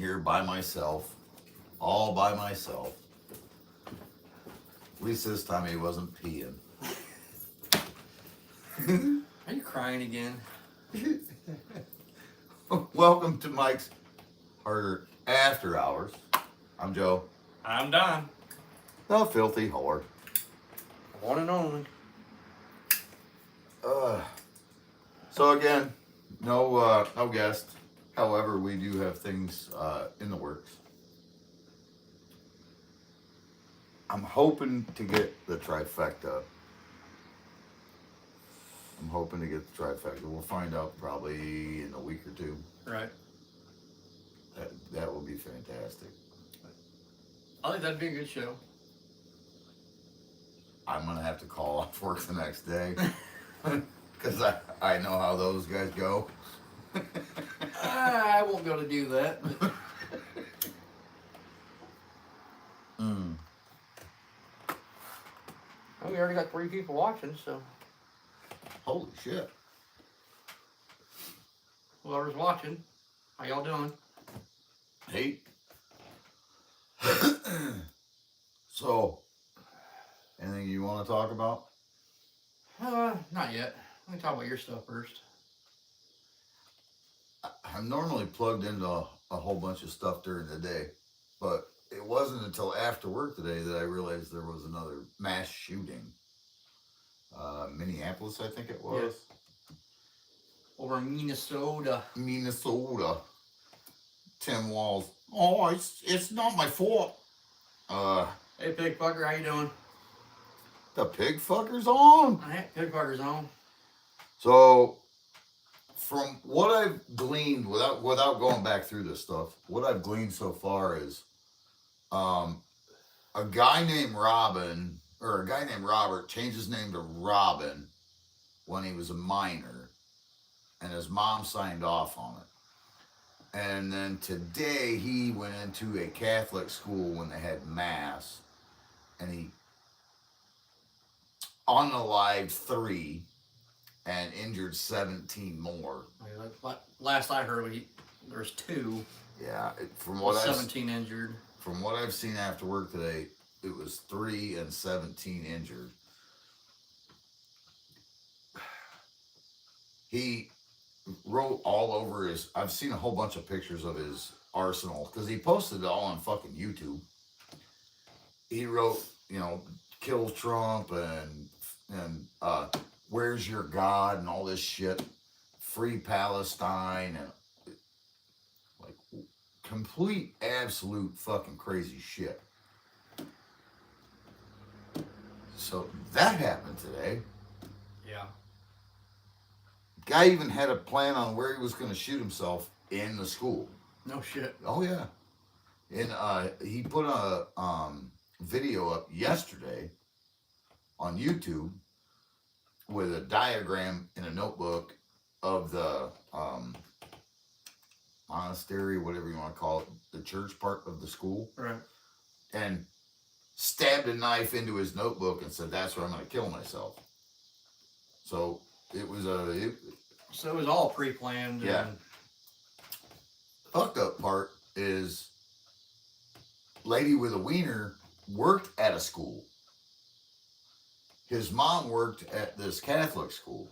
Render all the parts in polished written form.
here by myself, all by myself. At least this time he wasn't peeing. Are you crying again? Welcome to Mike's Harder After Hours. I'm Joe. I'm Don. The filthy whore. One and only. So again, no guest. However, we do have things in the works. I'm hoping to get the trifecta. We'll find out probably in a week or two. Right. That will be fantastic. I think that'd be a good show. I'm gonna have to call off work the next day because I know how those guys go. I won't be able to do that. Well, we already got 3 people watching, so Holy shit! whoever's watching, how y'all doing? Hey. So, anything you want to talk about? Not yet. Let me talk about your stuff first. I'm normally plugged into a whole bunch of stuff during the day, but it wasn't until after work today that I realized there was another mass shooting. Minneapolis, I think it was. Over in Minnesota. Minnesota. Tim Walls. Oh, it's not my fault. Hey, pig fucker, how you doing? The pig fucker's on. Hey, pig fucker's on. So, from what I've gleaned, without going back through this stuff, what I've gleaned so far is, a guy named Robin, or a guy named Robert, changed his name to Robin when he was a minor, and his mom signed off on it. And then today he went into a Catholic school when they had mass, and he unalived 3 and injured 17 more. Last I heard, there's 2. Yeah, from Well, what 17 injured. From what I've seen after work today, it was 3 and 17 injured. He wrote all over his. I've seen a whole bunch of pictures of his arsenal because he posted it all on fucking YouTube. He wrote, kill Trump and where's your God and all this shit, free Palestine and like complete absolute fucking crazy shit. So that happened today. Yeah. Guy even had a plan on where he was going to shoot himself in the school. No shit. Oh yeah. And he put a video up yesterday on YouTube with a diagram in a notebook of the monastery, whatever you want to call it, the church part of the school. Right. And stabbed a knife into his notebook and said, "That's where I'm going to kill myself." So it was So it was all pre-planned. Yeah. Fucked up part is lady with a wiener worked at a school. His mom worked at this Catholic school.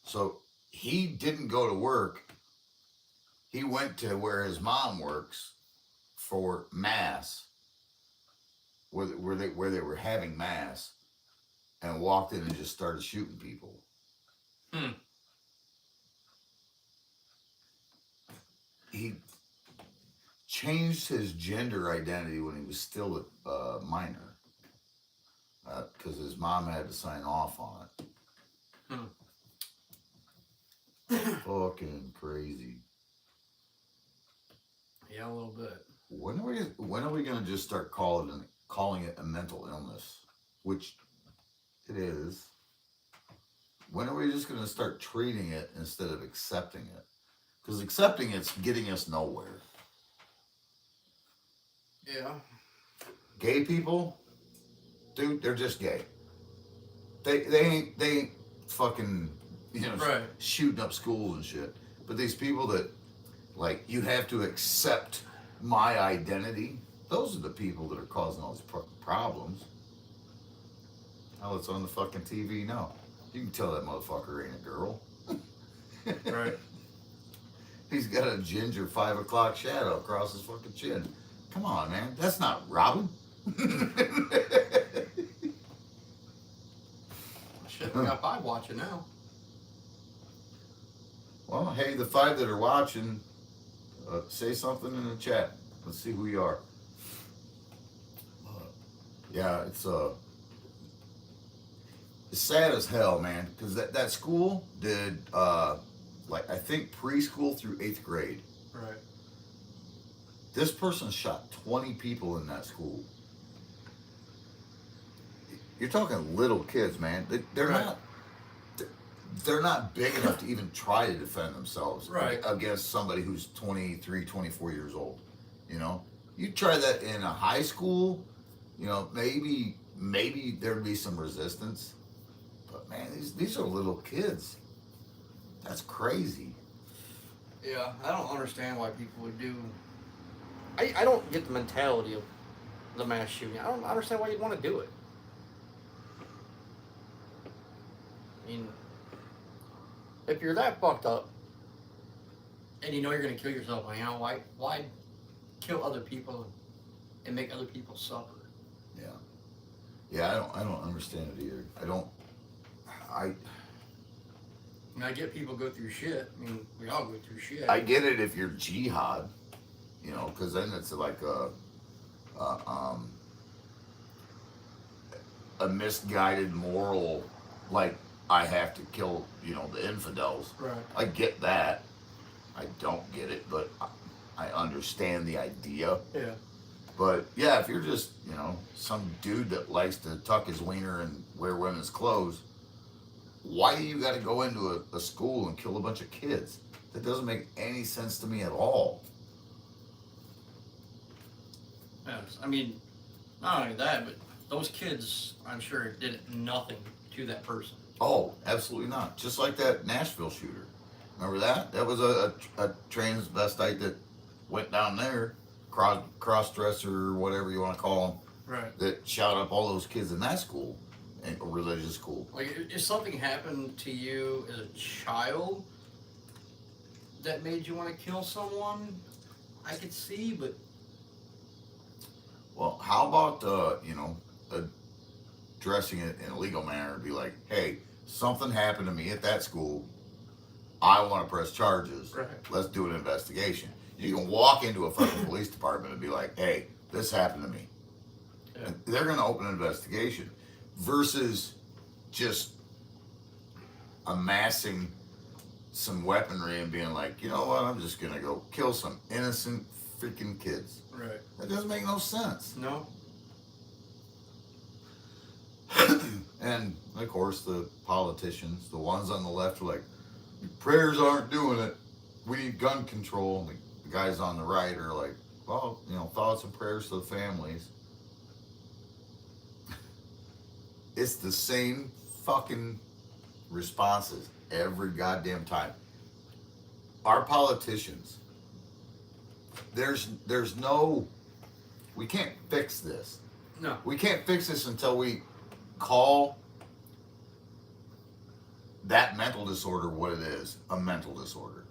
So he didn't go to work. He went to where his mom works for mass, where they were having mass, and walked in and just started shooting people. He changed his gender identity when he was still a minor, because his mom had to sign off on it. Fucking crazy. Yeah, a little bit. When are we gonna just start calling it a mental illness, which it is? When are we just gonna start treating it instead of accepting it? Because accepting it's getting us nowhere. Yeah. Gay people, dude, they're just gay. They ain't fucking Right. shooting up schools and shit. But these people that Like, you have to accept my identity. Those are the people that are causing all these problems. Hell, it's on the fucking TV now. You can tell that motherfucker ain't a girl. Right. He's got a ginger 5 o'clock shadow across his fucking chin. Come on, man. That's not Robin. Shit, we got 5 watching now. Well, hey, the 5 that are watching, say something in the chat. Let's see who you are. Yeah, it's sad as hell, man. Because that school did like, I think preschool through 8th grade. Right. This person shot 20 people in that school. You're talking little kids, man. They're Right. not. They're not big enough to even try to defend themselves Right. against somebody who's 23, 24 years old. You know, you try that in a high school, you know, maybe there'd be some resistance. But man, these are little kids. That's crazy. Yeah, I don't understand why people would do. I don't get the mentality of the mass shooting. I don't understand why you'd want to do it. I mean, if you're that fucked up, and you know you're gonna kill yourself, you know why kill other people and make other people suffer? Yeah, I don't understand it either. I mean, I get people go through shit. I mean, we all go through shit. I get it if you're jihad, you know, because then it's like a misguided moral, like, I have to kill, you know, the infidels. Right. I get that. I don't get it, but I understand the idea. Yeah. But yeah, if you're just, you know, some dude that likes to tuck his wiener and wear women's clothes, why do you got to go into a school and kill a bunch of kids? That doesn't make any sense to me at all. Yes. I mean, not only that, but those kids, I'm sure, did nothing to that person. Oh, absolutely not. Just like that Nashville shooter. Remember that? That was a transvestite that went down there, cross-dresser or whatever you want to call them, Right. that shot up all those kids in that school, a religious school. Like, if something happened to you as a child that made you want to kill someone, I could see, but Well, how about, you know, addressing it in a legal manner and be like, hey, something happened to me at that school. I want to press charges. Right. Let's do an investigation. You can walk into a fucking police department and be like, hey, this happened to me. Yeah. And they're going to open an investigation versus just amassing some weaponry and being like, you know what, I'm just going to go kill some innocent freaking kids. right. That doesn't make no sense. No. And of course, the politicians, the ones on the left, are like, prayers aren't doing it. We need gun control. And the guys on the right are like, well, you know, thoughts and prayers to the families. It's the same fucking responses every goddamn time. Our politicians, there's no, we can't fix this. No. We can't fix this until we call that mental disorder what it is, a mental disorder.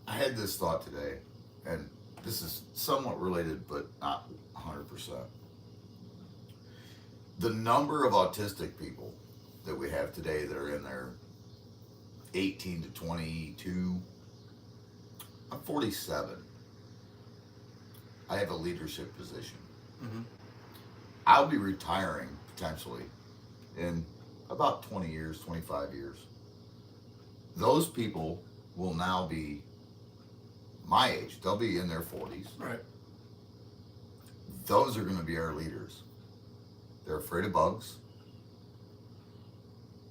I had this thought today, and this is somewhat related, but not 100%. The number of autistic people that we have today that are in their 18 to 22, I'm 47. I have a leadership position. Mm-hmm. I'll be retiring potentially in about 20 years, 25 years. Those people will now be my age. They'll be in their 40s. Right. Those are going to be our leaders. They're afraid of bugs.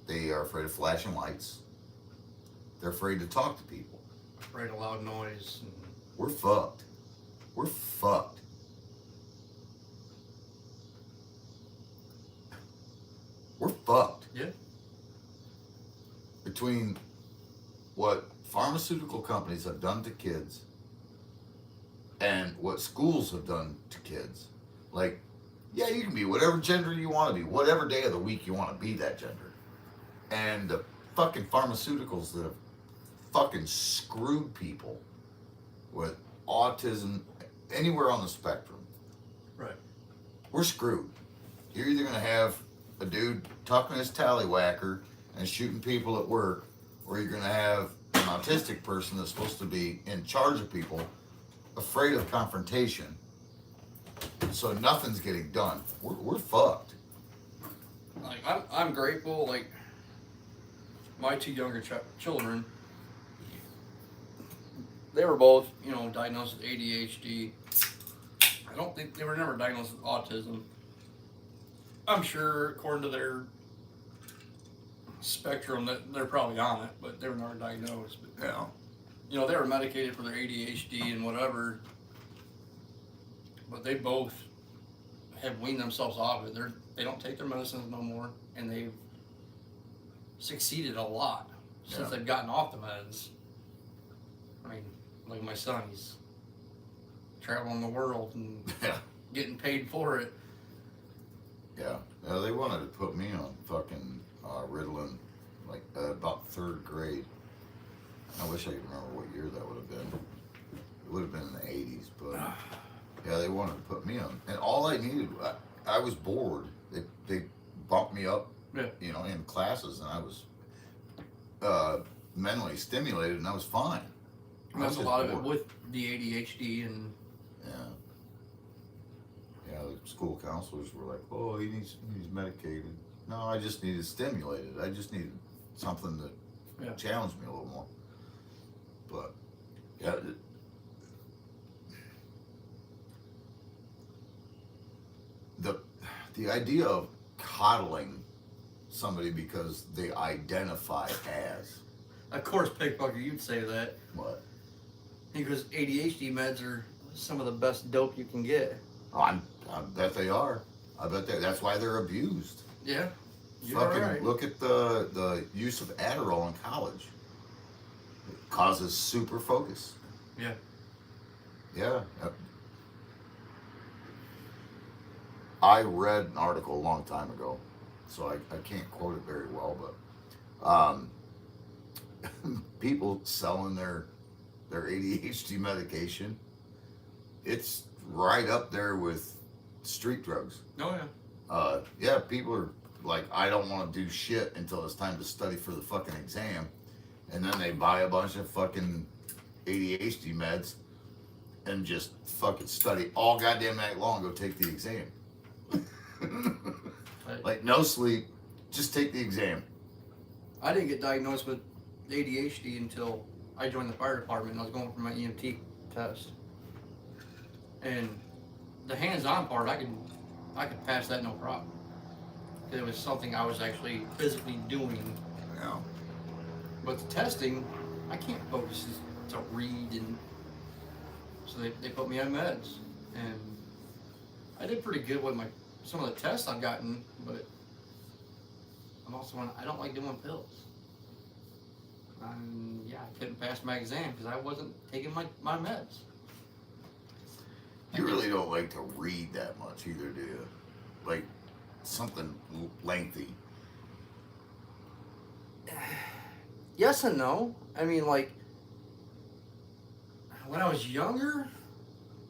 They are afraid of flashing lights. They're afraid to talk to people. Afraid of loud noise. And We're fucked. We're fucked. We're fucked. yeah. between what pharmaceutical companies have done to kids and what schools have done to kids. Like, yeah, you can be whatever gender you want to be, whatever day of the week you want to be that gender. And the fucking pharmaceuticals that have fucking screwed people with autism anywhere on the spectrum. Right. We're screwed. You're either gonna have a dude tucking his tallywhacker and shooting people at work, or you're gonna have an autistic person that's supposed to be in charge of people, afraid of confrontation. So nothing's getting done. We're fucked. Like I'm grateful. Like my two younger children, they were both diagnosed with ADHD. I don't think they were never diagnosed with autism. I'm sure, according to their spectrum, that they're probably on it, but they were never diagnosed. But, Yeah. they were medicated for their ADHD and whatever. But they both have weaned themselves off it. They don't take their medicines no more, and they've succeeded a lot since they've gotten off the meds. I mean, like my son, he's traveling the world and Yeah. getting paid for it. Yeah. They wanted to put me on fucking Ritalin, like about third grade. I wish I could remember what year that would have been. It would have been in the 80s, but yeah, they wanted to put me on. And all I needed, I was bored. They bumped me up, in classes, and I was mentally stimulated, and I was fine. That's a lot of it with the ADHD and. Yeah, the school counselors were like, "Oh, he's medicated." No, I just needed stimulated. I just needed something that challenged me a little more. But yeah, the idea of coddling somebody because they identify as. Of course, Pickbucker, you'd say that. What? Because ADHD meds are some of the best dope you can get. I bet they are. I bet that's why they're abused. Yeah. You're Fucking right. look at the use of Adderall in college. It causes super focus. Yeah. Yeah. I read an article a long time ago, so I can't quote it very well, but people selling their ADHD medication, it's right up there with street drugs. Oh yeah. Yeah, people are like, I don't want to do shit until it's time to study for the fucking exam, and then they buy a bunch of fucking ADHD meds and just fucking study all goddamn night long, go take the exam. Like, no sleep, just take the exam. I didn't get diagnosed with ADHD until I joined the fire department and I was going for my EMT test. And the hands-on part, I could pass that no problem. Because it was something I was actually physically doing. Yeah. But the testing, I can't focus to read, and so they put me on meds. And I did pretty good with some of the tests I've gotten, but I don't like doing pills. I couldn't pass my exam because I wasn't taking my meds. You really don't like to read that much either, do you? Like, something lengthy. Yes and no. I mean, like, when I was younger,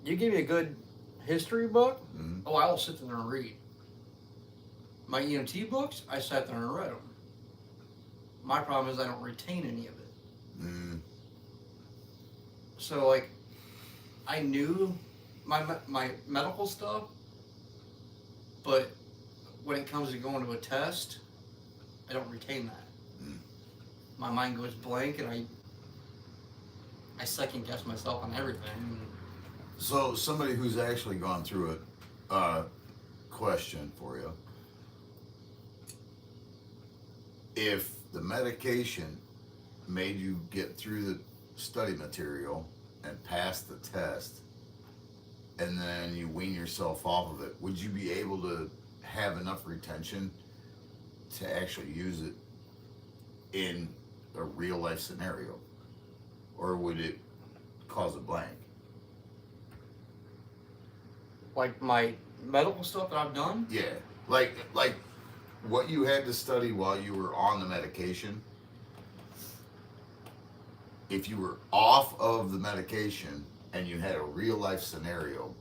you give me a good history book, oh, I will sit there and read. My EMT books, I sat there and read them. My problem is I don't retain any of it. So, like, I knew my medical stuff, but when it comes to going to a test, I don't retain that. My mind goes blank, and I second guess myself on everything. So, somebody who's actually gone through it, question for you. If the medication made you get through the study material and pass the test, and then you wean yourself off of it, would you be able to have enough retention to actually use it in a real life scenario, or would it cause a blank? Like my medical stuff that I've done. Yeah, like what you had to study while you were on the medication. If you were off of the medication and you had a real life scenario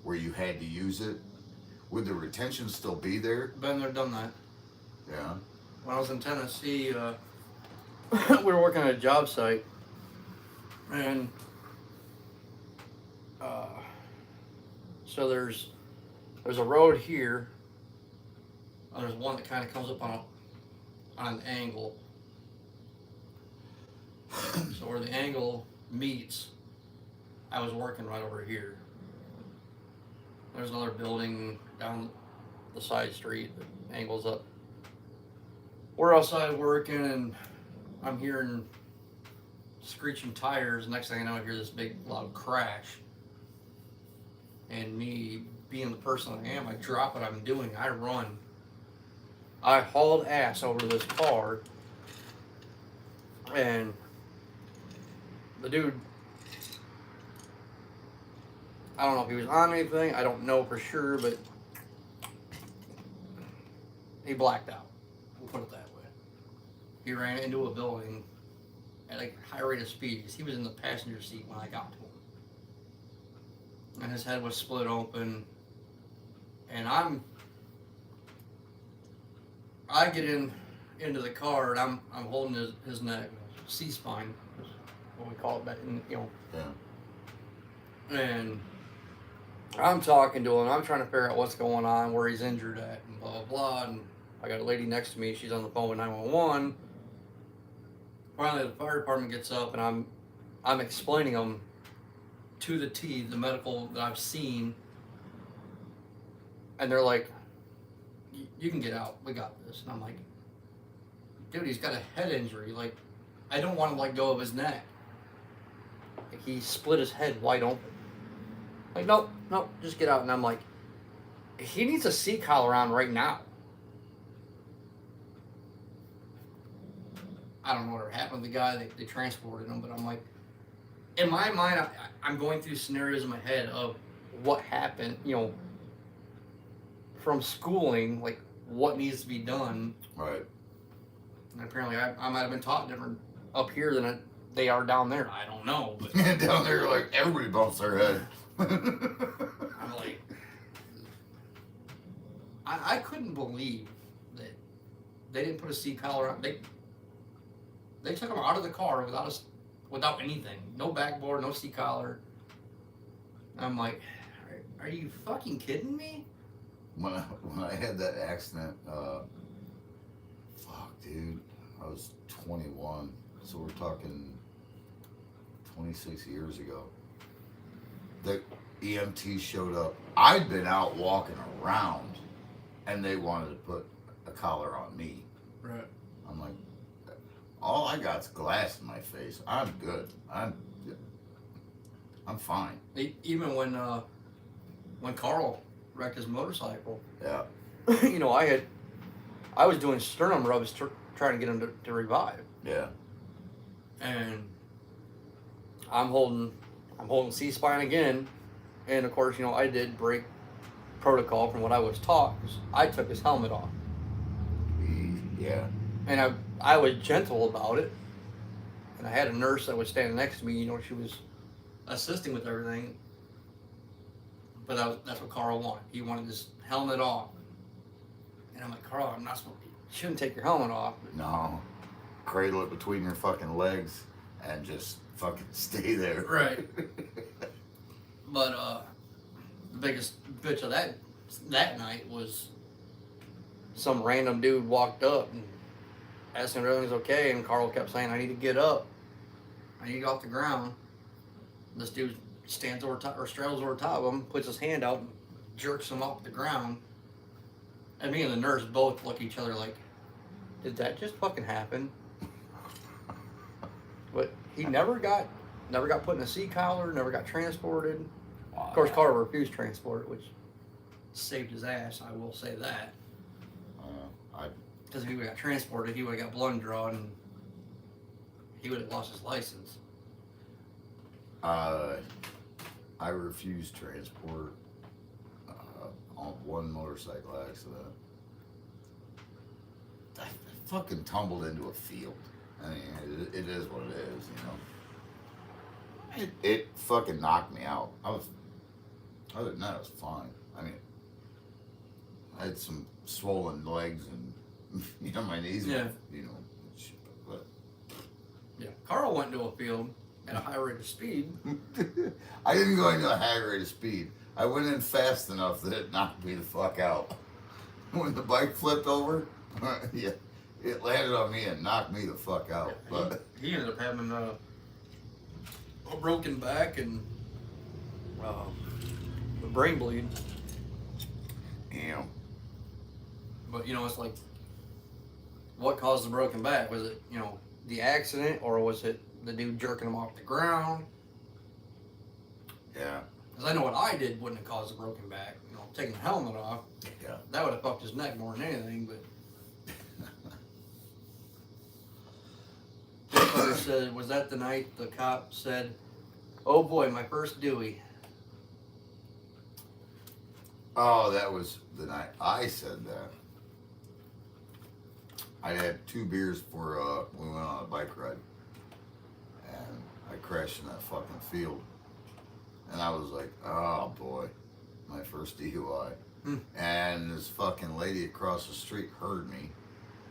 where you had to use it, would the retention still be there? Been there, done that. Yeah. When I was in Tennessee, we were working at a job site, and so there's a road here, and there's one that kind of comes up on an angle. So where the angle meets, I was working right over here. There's another building down the side street that angles up. We're outside working, and I'm hearing screeching tires. Next thing I know, I hear this big loud crash. And me being the person I am, I drop what I'm doing. I run. I hauled ass over this car, and the dude, I don't know if he was on anything. I don't know for sure, but he blacked out. We'll put it that way. He ran into a building at a high rate of speed because he was in the passenger seat when I got to him. And his head was split open. And I get into the car, and I'm holding his neck, C-spine, is what we call it back in, Yeah. And I'm talking to him. I'm trying to figure out what's going on, where he's injured at, and blah, blah, blah. And I got a lady next to me. She's on the phone with 911. Finally, the fire department gets up, and I'm explaining them to the T, the medical that I've seen. And they're like, you can get out. We got this. And I'm like, dude, he's got a head injury. Like, I don't want to let go of his neck. Like, he split his head wide open. Like, nope, just get out. And I'm like, he needs a seat collar on right now. I don't know what happened to the guy. They transported him, but I'm like, in my mind, I'm going through scenarios in my head of what happened, from schooling, like what needs to be done. Right. And apparently, I might have been taught different up here than they are down there. I don't know. But Down there, like, everybody bumps their head. I'm like, I couldn't believe that they didn't put a seat collar on. They took him out of the car without anything. No backboard, no seat collar. I'm like, are you fucking kidding me? When I had that accident, fuck, dude, I was 21, so we're talking 26 years ago. The EMT showed up. I'd been out walking around, and they wanted to put a collar on me. Right. I'm like, all I got's glass in my face. I'm good. I'm fine. Even when Carl wrecked his motorcycle, Yeah. I was doing sternum rubs trying to get him to revive. Yeah. And I'm holding C-spine again, and of course, I did break protocol from what I was taught, 'cause I took his helmet off. Yeah. And I was gentle about it, and I had a nurse that was standing next to me. She was assisting with everything. But that's what Carl wanted. He wanted his helmet off, and I'm like, Carl, I'm not supposed. You shouldn't take your helmet off. No. Cradle it between your fucking legs and just fucking stay there. Right. But the biggest bitch of that night was some random dude walked up and asked him if everything's okay, and Carl kept saying, I need to get up. I need to get off the ground. This dude stands over top, or straddles over top of him, puts his hand out and jerks him off the ground. And me and the nurse both look at each other like, did that just fucking happen? But he never got put in a seat collar, never got transported. Of course, Carl refused transport, which saved his ass, I will say that. Because if he would have got transported, he would have got blood drawn, and he would have lost his license. I refused transport on one motorcycle accident. I fucking tumbled into a field. I mean, it is what it is, you know. It fucking knocked me out. Other than that, I was fine. I mean, I had some swollen legs and, you know, my knees, Yeah. were, you know, but Yeah, Carl went into a field at a high rate of speed. I didn't go into a high rate of speed. I went in fast enough that it knocked me the fuck out. When the bike flipped over, yeah, it landed on me and knocked me the fuck out. But He ended up having a broken back and a brain bleed. you know, But you know, it's like, what caused the broken back? Was it, you know, the accident, or was it the dude jerking him off the ground? yeah, Because I know what I did wouldn't have caused a broken back. You know, taking the helmet off, yeah. that would have fucked his neck more than anything. But Brother said, was that the night the cop said, "Oh boy, my first Dewey"? Oh, that was the night I said that. I had 2 beers before we went on a bike ride, and I crashed in that fucking field. And I was like, oh boy, my first DUI. And this fucking lady across the street heard me.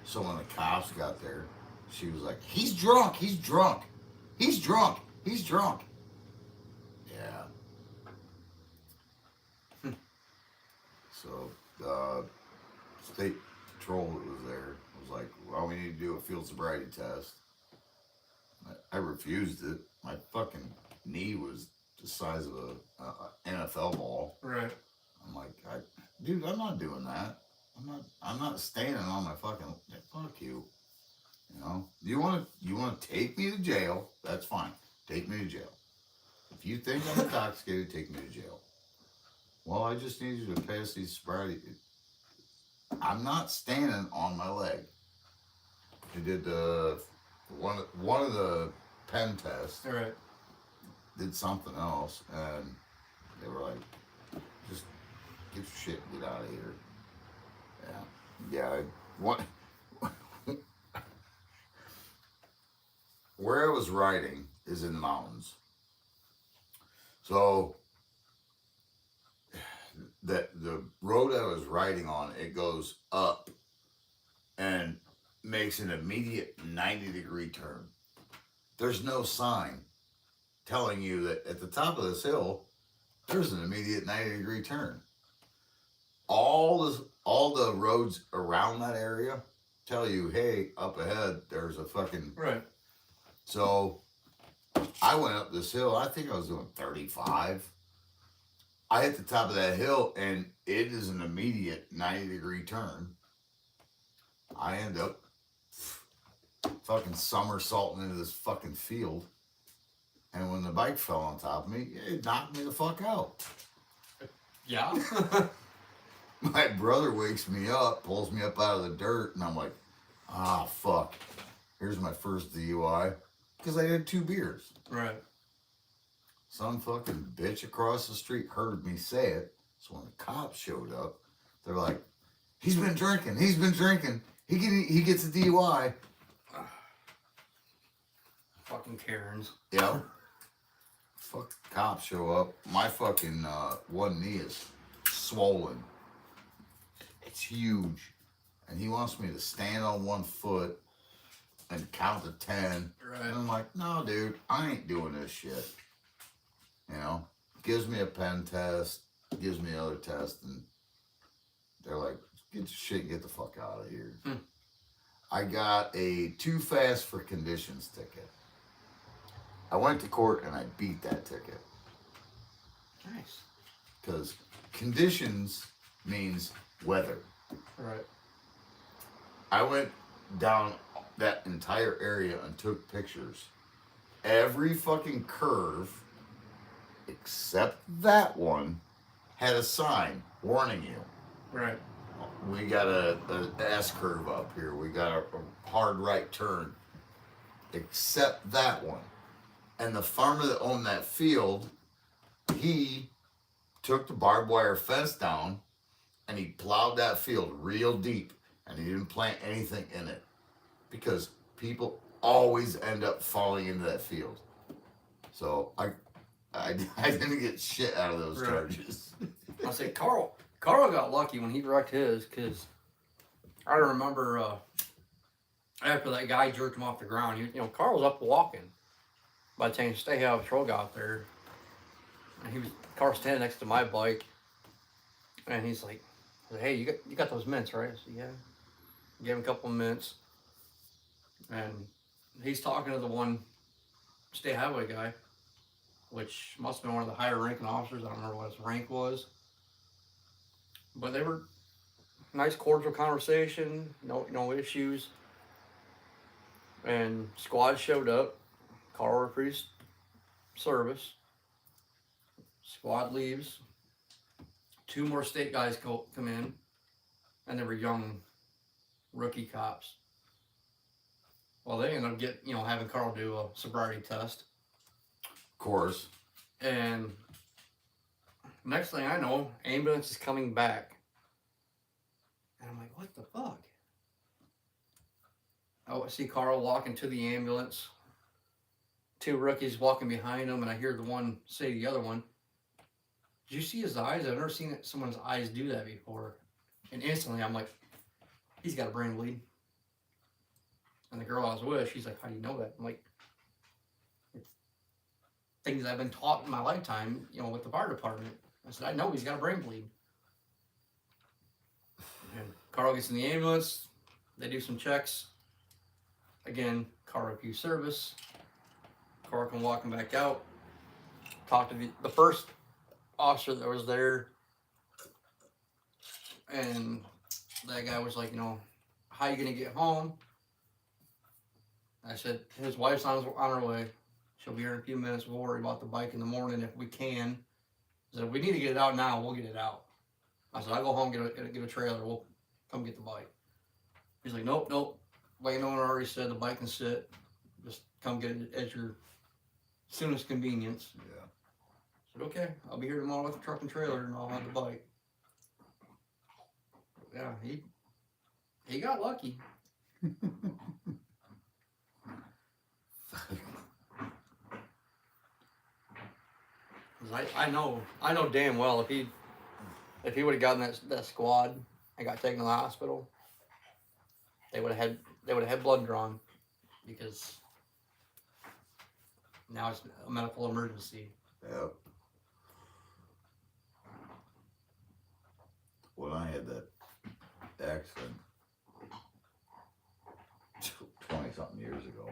So when the cops got there, she was like, he's drunk, he's drunk, he's drunk, he's drunk. Yeah. So, state patrol that was there was like, well, we need to do a field sobriety test. I refused it. My fucking knee was the size of a NFL ball. Right. I'm like, dude, I'm not doing that. I'm not standing on my fucking. Fuck you. You know, you want to take me to jail? That's fine. Take me to jail. If you think I'm intoxicated, take me to jail. Well, I just need you to pass these sobriety. I'm not standing on my leg. I did one of the pen tests. All right. Did something else, and they were like, just get your shit and get out of here. Yeah. Where I was riding is in the mountains. So the road I was riding on, it goes up and makes an immediate 90-degree turn. There's no sign telling you that at the top of this hill, there's an immediate 90-degree turn. All the roads around that area tell you, hey, up ahead, there's a fucking... Right. So I went up this hill. I think I was doing 35. I hit the top of that hill, and it is an immediate 90-degree turn. I end up fucking somersaulting into this fucking field. And when the bike fell on top of me, it knocked me the fuck out. Yeah. My brother wakes me up, pulls me up out of the dirt, and I'm like, fuck. Here's my first DUI. Because I had 2 beers. Right. Some fucking bitch across the street heard me say it. So when the cops showed up, they're like, he's been drinking. He gets a DUI. Fucking Karens. Yep. Fuck, cops show up. My fucking one knee is swollen. It's huge. And he wants me to stand on one foot and count to 10. Right. And I'm like, no, dude, I ain't doing this shit. You know? Gives me a pen test, gives me other tests, and they're like, get your shit, get the fuck out of here. I got a too fast for conditions ticket. I went to court and I beat that ticket. Nice. Because conditions means weather. Right. I went down that entire area and took pictures. Every fucking curve, except that one, had a sign warning you. Right. We got a S curve up here. We got a hard right turn. except that one. And the farmer that owned that field, he took the barbed wire fence down and he plowed that field real deep and he didn't plant anything in it because people always end up falling into that field. So I didn't get shit out of those charges. I say Carl got lucky when he wrecked his, because I remember after that guy jerked him off the ground, Carl was up walking by the time Stay Out Patrol got there, and Carl standing next to my bike, and he's like, "Hey, you got those mints, right?" I said, "Yeah." Gave him a couple of mints, and he's talking to the one state highway guy, which must have been one of the higher ranking officers. I don't remember what his rank was, but they were nice, cordial conversation, no issues. And squad showed up. Carl increased service. Squad leaves. 2 more state guys come in, and they were young rookie cops. Well, they ended up having Carl do a sobriety test. Of course. And next thing I know, ambulance is coming back. And I'm like, what the fuck? I see Carl walking to the ambulance. 2 rookies walking behind him, and I hear the one say to the other one, "Did you see his eyes? I've never seen someone's eyes do that before." And instantly I'm like, he's got a brain bleed. And the girl I was with, she's like, "How do you know that?" I'm like, "It's things I've been taught in my lifetime, with the fire department." I said, "I know he's got a brain bleed." And Carl gets in the ambulance. They do some checks. Again, Carl refused service. Carl can walk him back out. Talk to the first officer that was there. And that guy was like, "How you going to get home?" I said, "His wife's on her way. She'll be here in a few minutes. We'll worry about the bike in the morning if we can." I said, "If we need to get it out now, we'll get it out." I said, "I'll go home, get a trailer. We'll come get the bike." He's like, Nope. Landowner already said the bike can sit. Just come get it at your soonest convenience." Yeah. I said, "Okay, I'll be here tomorrow with the truck and trailer, and I'll have the bike." Yeah, he got lucky. I know damn well if he would have gotten that squad and got taken to the hospital, they would have had blood drawn, because now it's a medical emergency. Yep. When I had that accident 20-something years ago,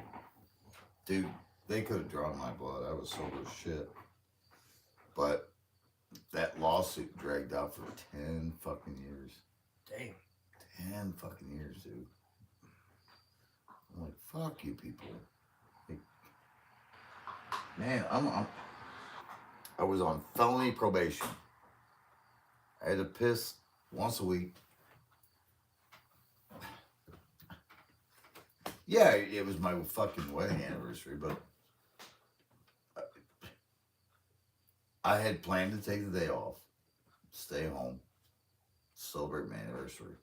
dude, they could have drawn my blood. I was sober as shit. But that lawsuit dragged out for 10 fucking years. Damn. 10 fucking years, dude. I'm like, fuck you people. Like, man, I was on felony probation. I had to piss once a week. Yeah, it was my fucking wedding anniversary, but I had planned to take the day off, stay home, celebrate my anniversary.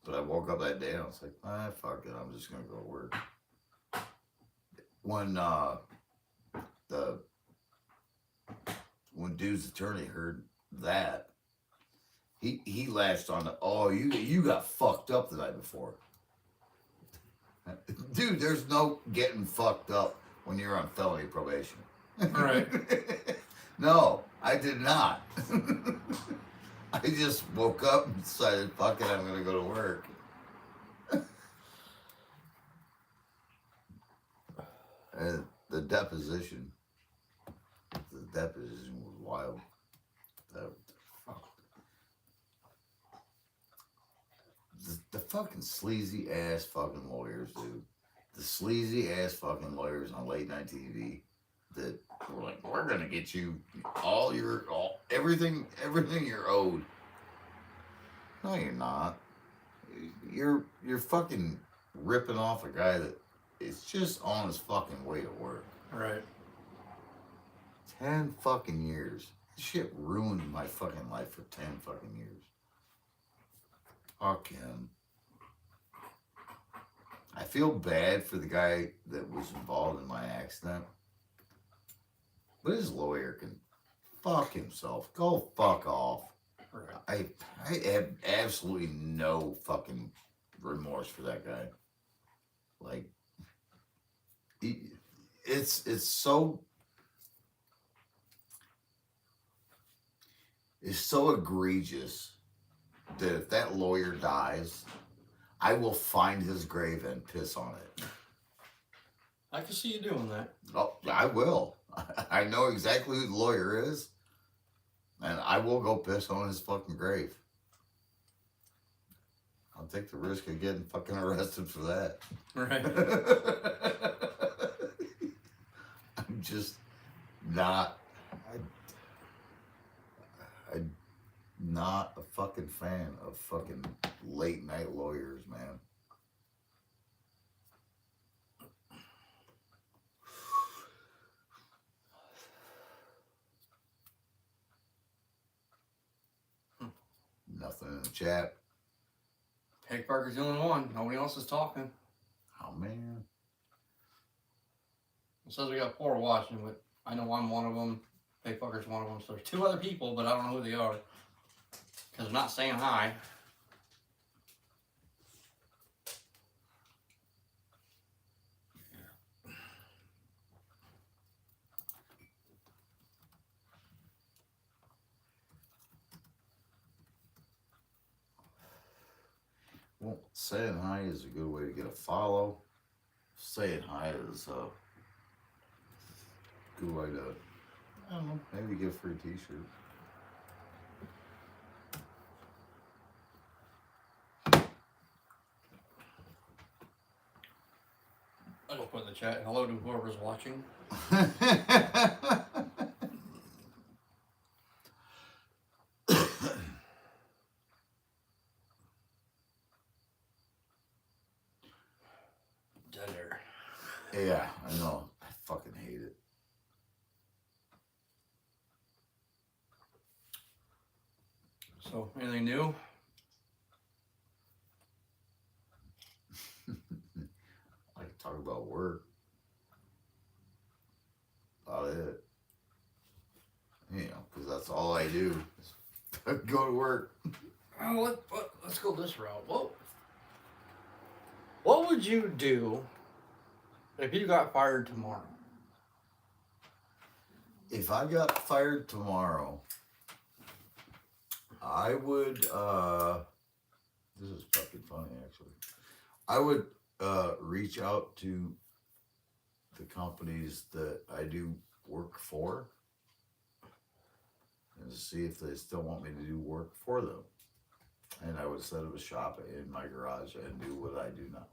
But I woke up that day and I was like, fuck it, I'm just gonna go to work. When dude's attorney heard that, he latched on to, "Oh, you got fucked up the night before." Dude, there's no getting fucked up when you're on felony probation. Right. No, I did not. I just woke up and decided, fuck it, I'm gonna go to work. And the deposition was wild. The fucking sleazy ass fucking lawyers, dude. The sleazy ass fucking lawyers on late night TV that were like, "We're gonna get you everything you're owed." No, you're not. You're fucking ripping off a guy that it's just on his fucking way to work. Right. 10 fucking years. This shit ruined my fucking life for 10 fucking years. Fuck him. I feel bad for the guy that was involved in my accident. But his lawyer can fuck himself. Go fuck off. Right. I have absolutely no fucking remorse for that guy. Like, it's so egregious that if that lawyer dies, I will find his grave and piss on it. I can see you doing that. Oh, I will. I know exactly who the lawyer is, and I will go piss on his fucking grave. I'll take the risk of getting fucking arrested for that. Right. I'm just not. I'm not a fucking fan of fucking late night lawyers, man. Nothing in the chat. Peg Parker's the only one. Nobody else is talking. Oh man. It says we got 4 watching, but I know I'm one of them. Peg Parker's one of them. So there's 2 other people, but I don't know who they are. Because they're not saying hi. Well, saying hi is a good way to get a follow. Saying hi is a good way to, I don't know, maybe get a free t-shirt. I just put in the chat, hello to whoever's watching. Dead air. Yeah, I know. I fucking hate it. So, anything new? I can talk about work. About it. You know, because that's all I do. Is go to work. Oh, let's go this route. What would you do if you got fired tomorrow? If I got fired tomorrow, I would, this is fucking funny actually. I would reach out to the companies that I do work for and see if they still want me to do work for them. And I would set up a shop in my garage and do what I do now.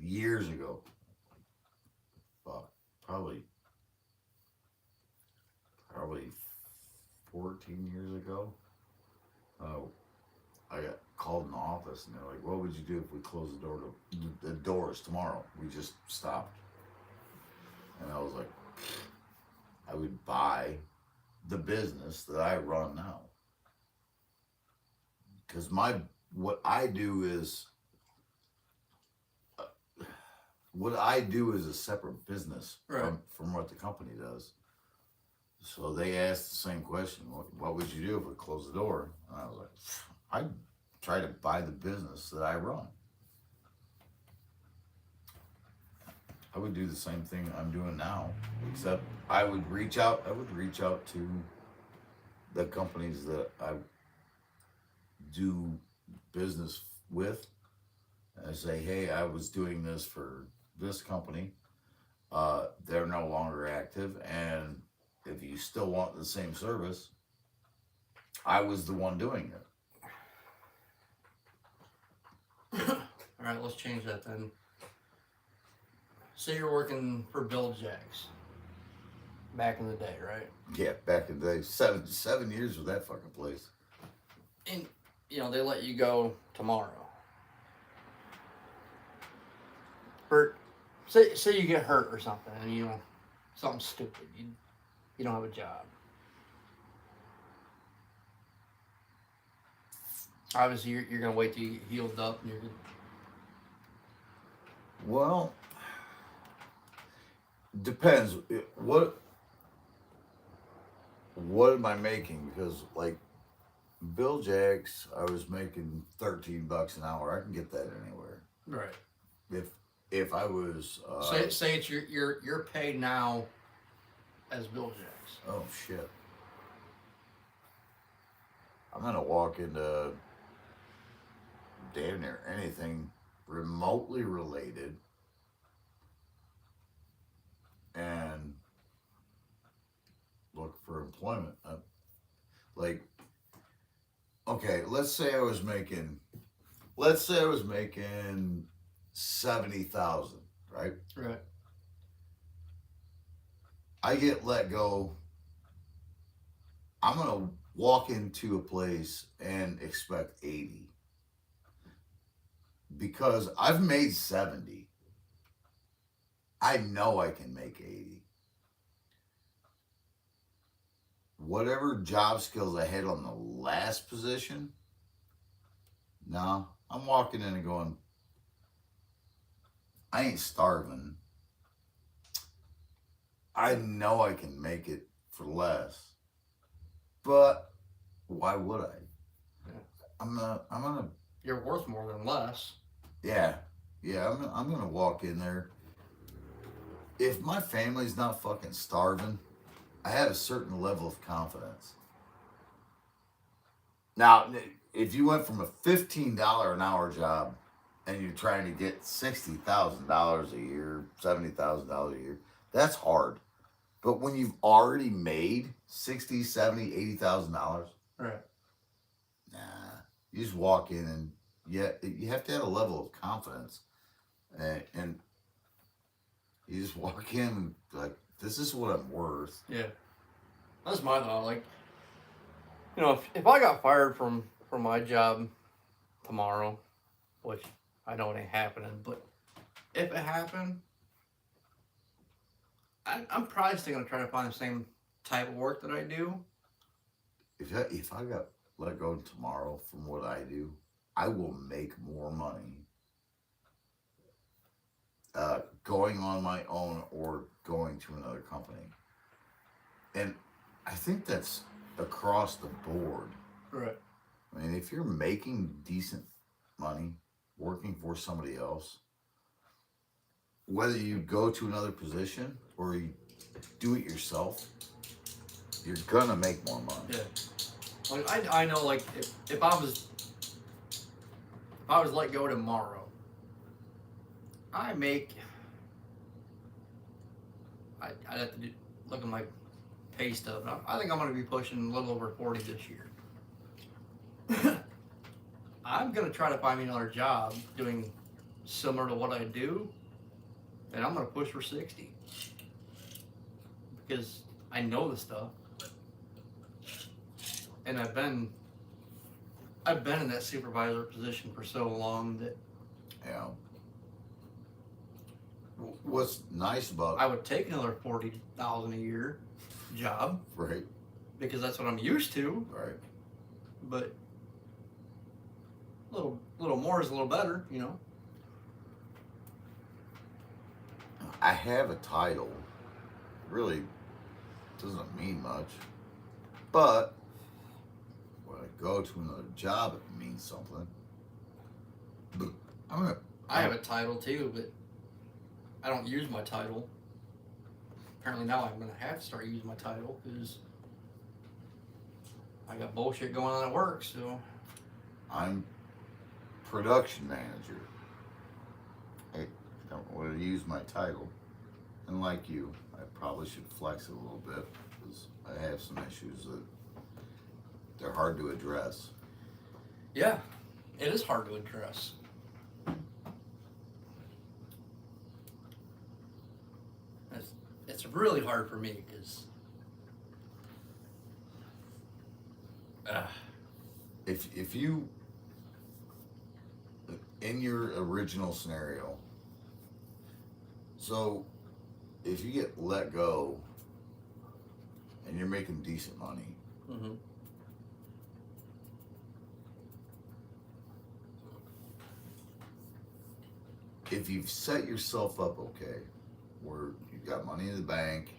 Years ago, probably 14 years ago, I got called in the office and they're like, what would you do if we closed the doors tomorrow? We just stopped. And I was like, I would buy the business that I run now. Because what I do is a separate business Right. from what the company does. So they asked the same question, what would you do if we closed the door? And I was like, I'd try to buy the business that I run. I would do the same thing I'm doing now, except I would reach out to the companies that I do business with and say, hey, I was doing this for this company. They're no longer active, and if you still want the same service, I was the one doing it. All right, let's change that then. Say you're working for Bill Jacks. Back in the day, right? Yeah, back in the day, 7 years with that fucking place. And, they let you go tomorrow. For say you get hurt or something, and you know something stupid, you don't have a job. Obviously, you're gonna wait till you get healed up, and you're gonna, Well, depends. What am I making? Because like Bill Jacks, I was making $13 an hour. I can get that anywhere. right. If if I was Say it's you're paid now as Bill Jacks. oh shit. I'm gonna walk into damn near anything remotely related and look for employment. Like, okay, let's say I was making 70,000, right? Right. I get let go. I'm gonna walk into a place and expect 80 because I've made 70. I know I can make 80. Whatever job skills I had on the last position, no, I'm walking in and going, I ain't starving. I know I can make it for less, but why would I? Yeah. I'm gonna. You're worth more than less. Yeah, I'm gonna walk in there. If my family's not fucking starving, I have a certain level of confidence. Now, if you went from a $15 an hour job and you're trying to get $60,000 a year, $70,000 a year, that's hard. But when you've already made $60, $70, $80,000, Right. nah, you just walk in and you have to have a level of confidence, and you just walk in and like, this is what I'm worth. Yeah. That's my thought. Like, you know, if I got fired from my job tomorrow, which I know it ain't happening, but if it happened, I'm probably still gonna try to find the same type of work that I do. If I got let go tomorrow from what I do, I will make more money going on my own or going to another company. And I think that's across the board. Right. I mean, if you're making decent money working for somebody else, whether you go to another position or you do it yourself, you're gonna make more money. Yeah. Like I know, like if I was let go tomorrow, I'd have to look at my pay stub. I think I'm going to be pushing a little over 40 this year. I'm going to try to find me another job doing similar to what I do, and I'm going to push for 60 because I know the stuff, and I've been in that supervisor position for so long that Yeah. What's nice about I would take another 40,000 a year job right, because that's what I'm used to. right. But a little more is a little better, you know. I have a title. Really doesn't mean much. But when I go to another job, it means something. But I have a title too, but I don't use my title. Apparently now I'm gonna have to start using my title because I got bullshit going on at work. So I'm production manager. I don't want to use my title. And like you, I probably should flex it a little bit because I have some issues that they're hard to address. yeah, it is hard to address. It's really hard for me because If you, in your original scenario, So, if you get let go and you're making decent money, Mm-hmm. if you've set yourself up okay, where you've got money in the bank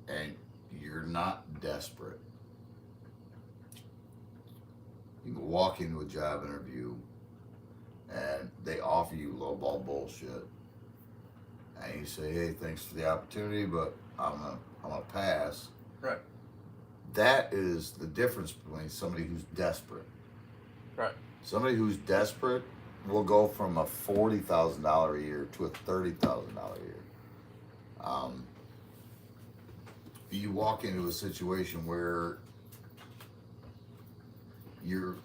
and you're not desperate, you can walk into a job interview and they offer you lowball bullshit, and you say, "Hey, thanks for the opportunity, but I'm gonna pass." Right. That is the difference between somebody who's desperate. Right. Somebody who's desperate will go from a $40,000 a year to a $30,000 a year. You walk into a situation where you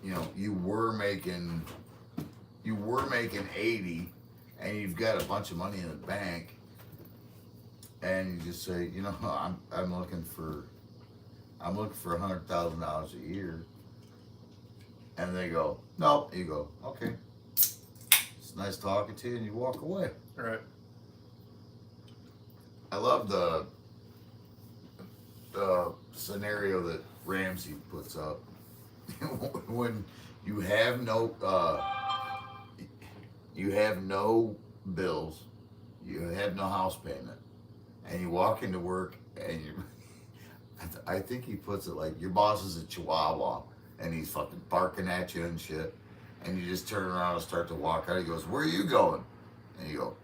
were making 80, and you've got a bunch of money in the bank, and you just say, I'm looking for $100,000 a year, and they go, nope. You go, okay, it's nice talking to you, and you walk away. Right. I love the scenario that Ramsey puts up when you have no bills, you have no house payment, and you walk into work and you. I think he puts it like your boss is a chihuahua and he's fucking barking at you and shit, and you just turn around and start to walk out. He goes, "Where are you going?" And you go,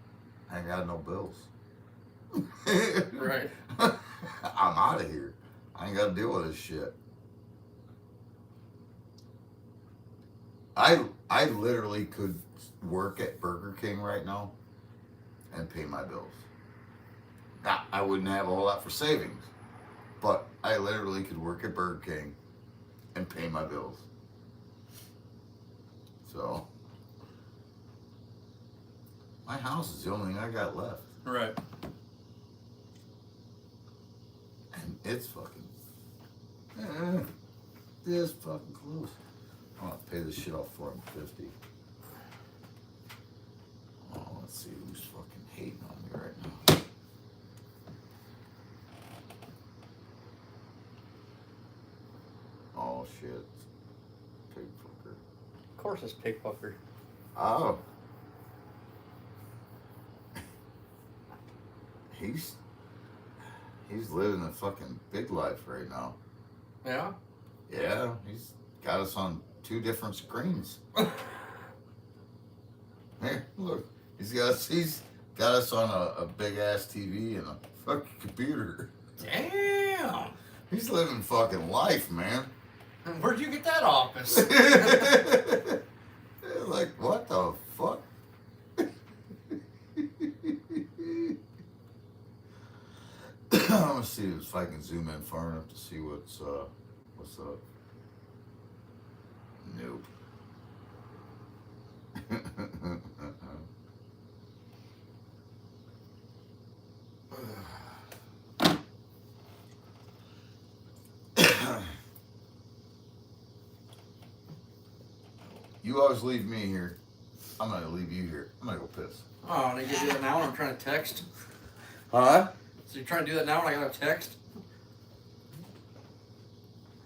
"I ain't got no bills." Right. I'm out of here. I ain't got to deal with this shit. I literally could work at Burger King right now and pay my bills. Now, I wouldn't have a whole lot for savings, but I literally could work at Burger King and pay my bills. So, my house is the only thing I got left. Right. And it's fucking, this fucking close. I'm gonna pay this shit off for $450. Oh, let's see who's fucking hating on me right now. Oh shit, pig fucker. Of course, it's pig fucker. Oh, he's living a fucking big life right now. Yeah. Yeah, he's got us on 2 different screens. Here, look, he's got us on a big ass TV and a fucking computer. Damn. He's living fucking life, man. Where'd you get that office? Like, what the fuck? I'm gonna see if I can zoom in far enough to see what's up. Nope. You always leave me here. I'm gonna leave you here. I'm gonna go piss. Oh, and you do that now when I'm trying to text? Huh? So you're trying to do that now when I got a text?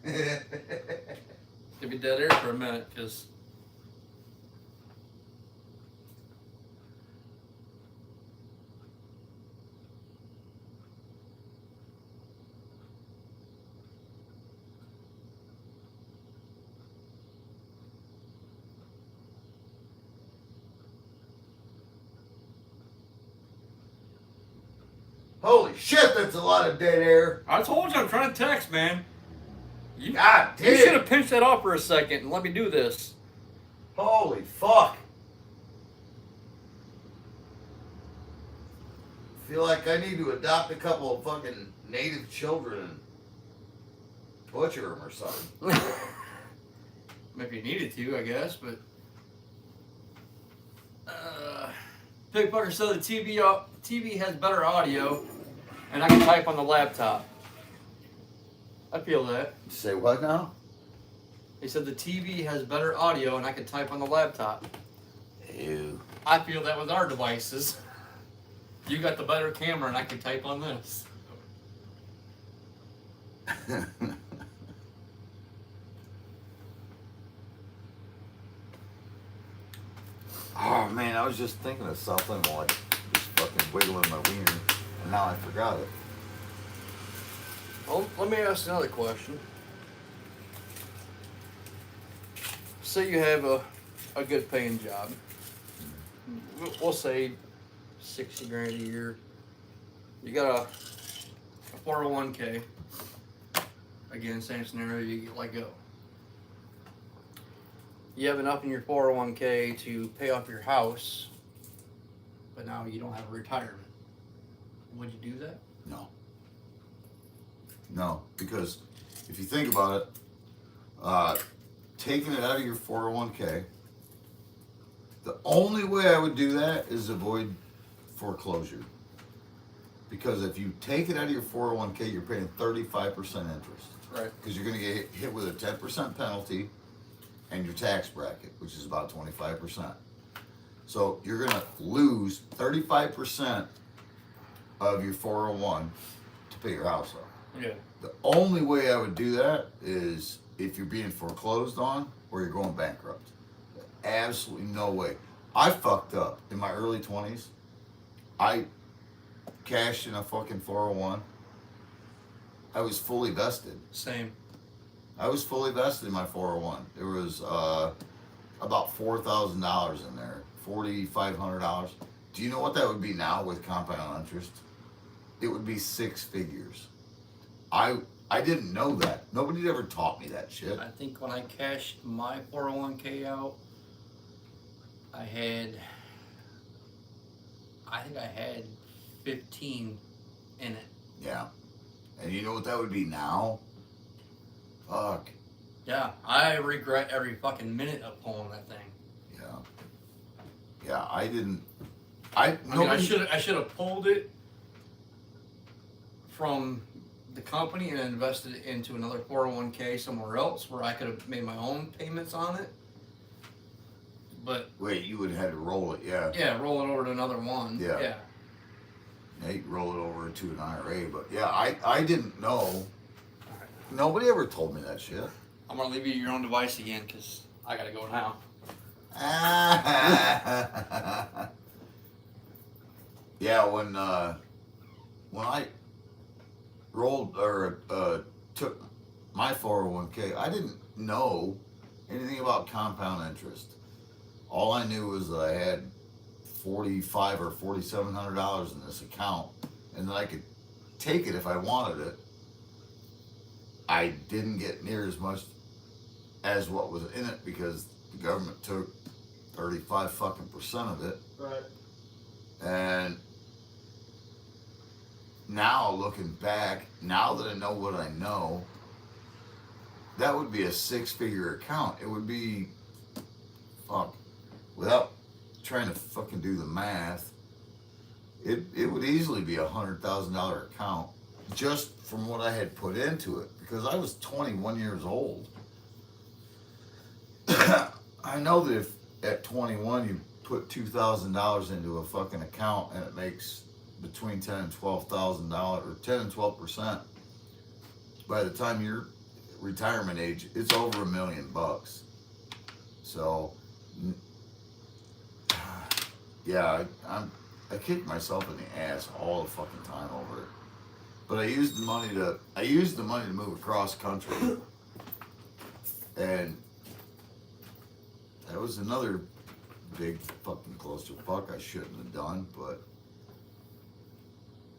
Gonna be dead air for a minute, because Holy shit, that's a lot of dead air. I told you I'm trying to text, man. You, God damn. you should have pinched that off for a second and let me do this. Holy fuck. Feel like I need to adopt a couple of fucking native children and butcher them or something. Maybe you needed to, I guess, but Big Fucker said the TV has better audio, and I can type on the laptop. I feel that. Say what now? He said the TV has better audio, and I can type on the laptop. Ew. I feel that with our devices. You got the better camera, and I can type on this. Oh man, I was just thinking of something while just fucking wiggling my wiener, and now I forgot it. Oh, let me ask another question. Say you have a good paying job. We'll say 60 grand a year. You got a 401k. Again, same scenario, you get let go. You have enough in your 401k to pay off your house, but now you don't have a retirement. Would you do that? No. No, because if you think about it, taking it out of your 401k, the only way I would do that is avoid foreclosure. Because if you take it out of your 401k, you're paying 35% interest. Right. Because you're going to get hit with a 10% penalty and your tax bracket, which is about 25%. So you're going to lose 35% of your 401 to pay your house off. Yeah. The only way I would do that is if you're being foreclosed on or you're going bankrupt. Absolutely no way. I fucked up in my early 20s. I cashed in a fucking 401. I was fully vested. Same. I was fully vested in my 401. There was about $4,000 in there, $4,500. Do you know what that would be now with compound interest? It would be six figures. I didn't know that. Nobody ever taught me that shit. I think when I cashed my 401k out, I think I had 15 in it. Yeah. And you know what that would be now? Fuck. Yeah, I regret every fucking minute of pulling that thing. Yeah. Yeah, I didn't. I should have pulled it from the company and invested it into another 401k somewhere else where I could have made my own payments on it. But Wait, you would have had to roll it, yeah. yeah, roll it over to another one. Yeah. Yeah. Yeah, you could roll it over to an IRA, but yeah, I didn't know. Nobody ever told me that shit. I'm gonna leave you your own device again because I gotta go now. Yeah, when I rolled or took my 401k, I didn't know anything about compound interest. All I knew was that I had $4,500 or $4,700 in this account, and that I could take it if I wanted it. I didn't get near as much as what was in it because the government took 35% of it. Right. And now looking back, now that I know what I know, that would be a six-figure account. It would be, fuck, without trying to fucking do the math, it would easily be $100,000 account just from what I had put into it because I was 21 years old. I know that if at 21 you put $2,000 into a fucking account and it makes between $10,000 and $12,000 or 10 and 12%, by the time you're retirement age, it's over $1 million. So, yeah, I kick myself in the ass all the fucking time over it. But I used the money to move across country, and that was another big fucking clusterfuck I shouldn't have done. But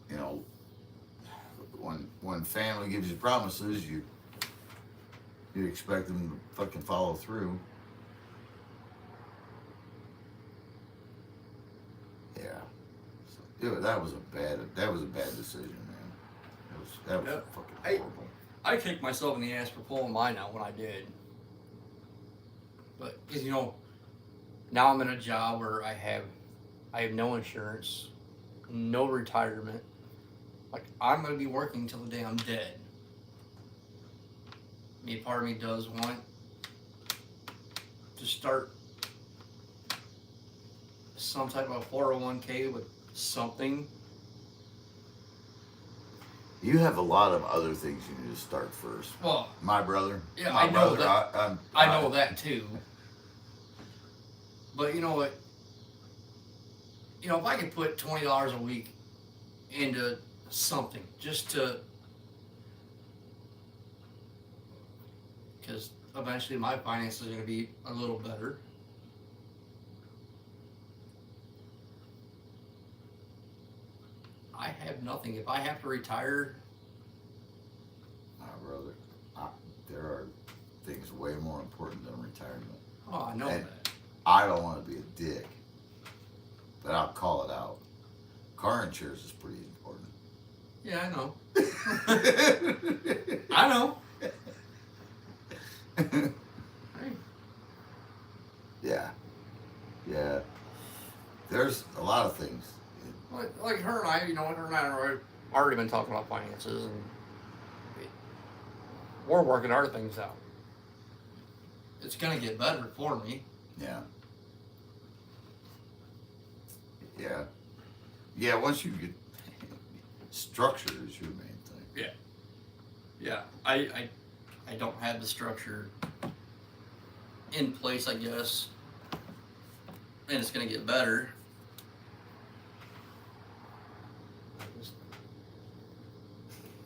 you know, when family gives you promises, you expect them to fucking follow through. Yeah, so, that was a bad decision, man. That was Yep. fucking horrible. I kicked myself in the ass for pulling mine out when I did. But, 'cause, you know, now I'm in a job where I have no insurance, no retirement. Like, I'm going to be working till the day I'm dead. Part of me does want to start some type of 401k with something You have a lot of other things you need to start first. Well, My brother. yeah, My I know brother, that. I know that too. But you know what? If I could put $20 a week into something, just to, because eventually my finances are going to be a little better. I have nothing. If I have to retire, My brother. I, there are things way more important than retirement. oh, I know And that. I don't want to be a dick, but I'll call it out. Car insurance is pretty important. Yeah, I know. I know. Hey, Yeah. Yeah. There's a lot of things. like her and I, her and I have already been talking about finances, and we're working our things out. It's gonna get better for me. Yeah. Yeah. Yeah, once you get structure is your main thing. Yeah. Yeah. I don't have the structure in place, I guess, and it's gonna get better.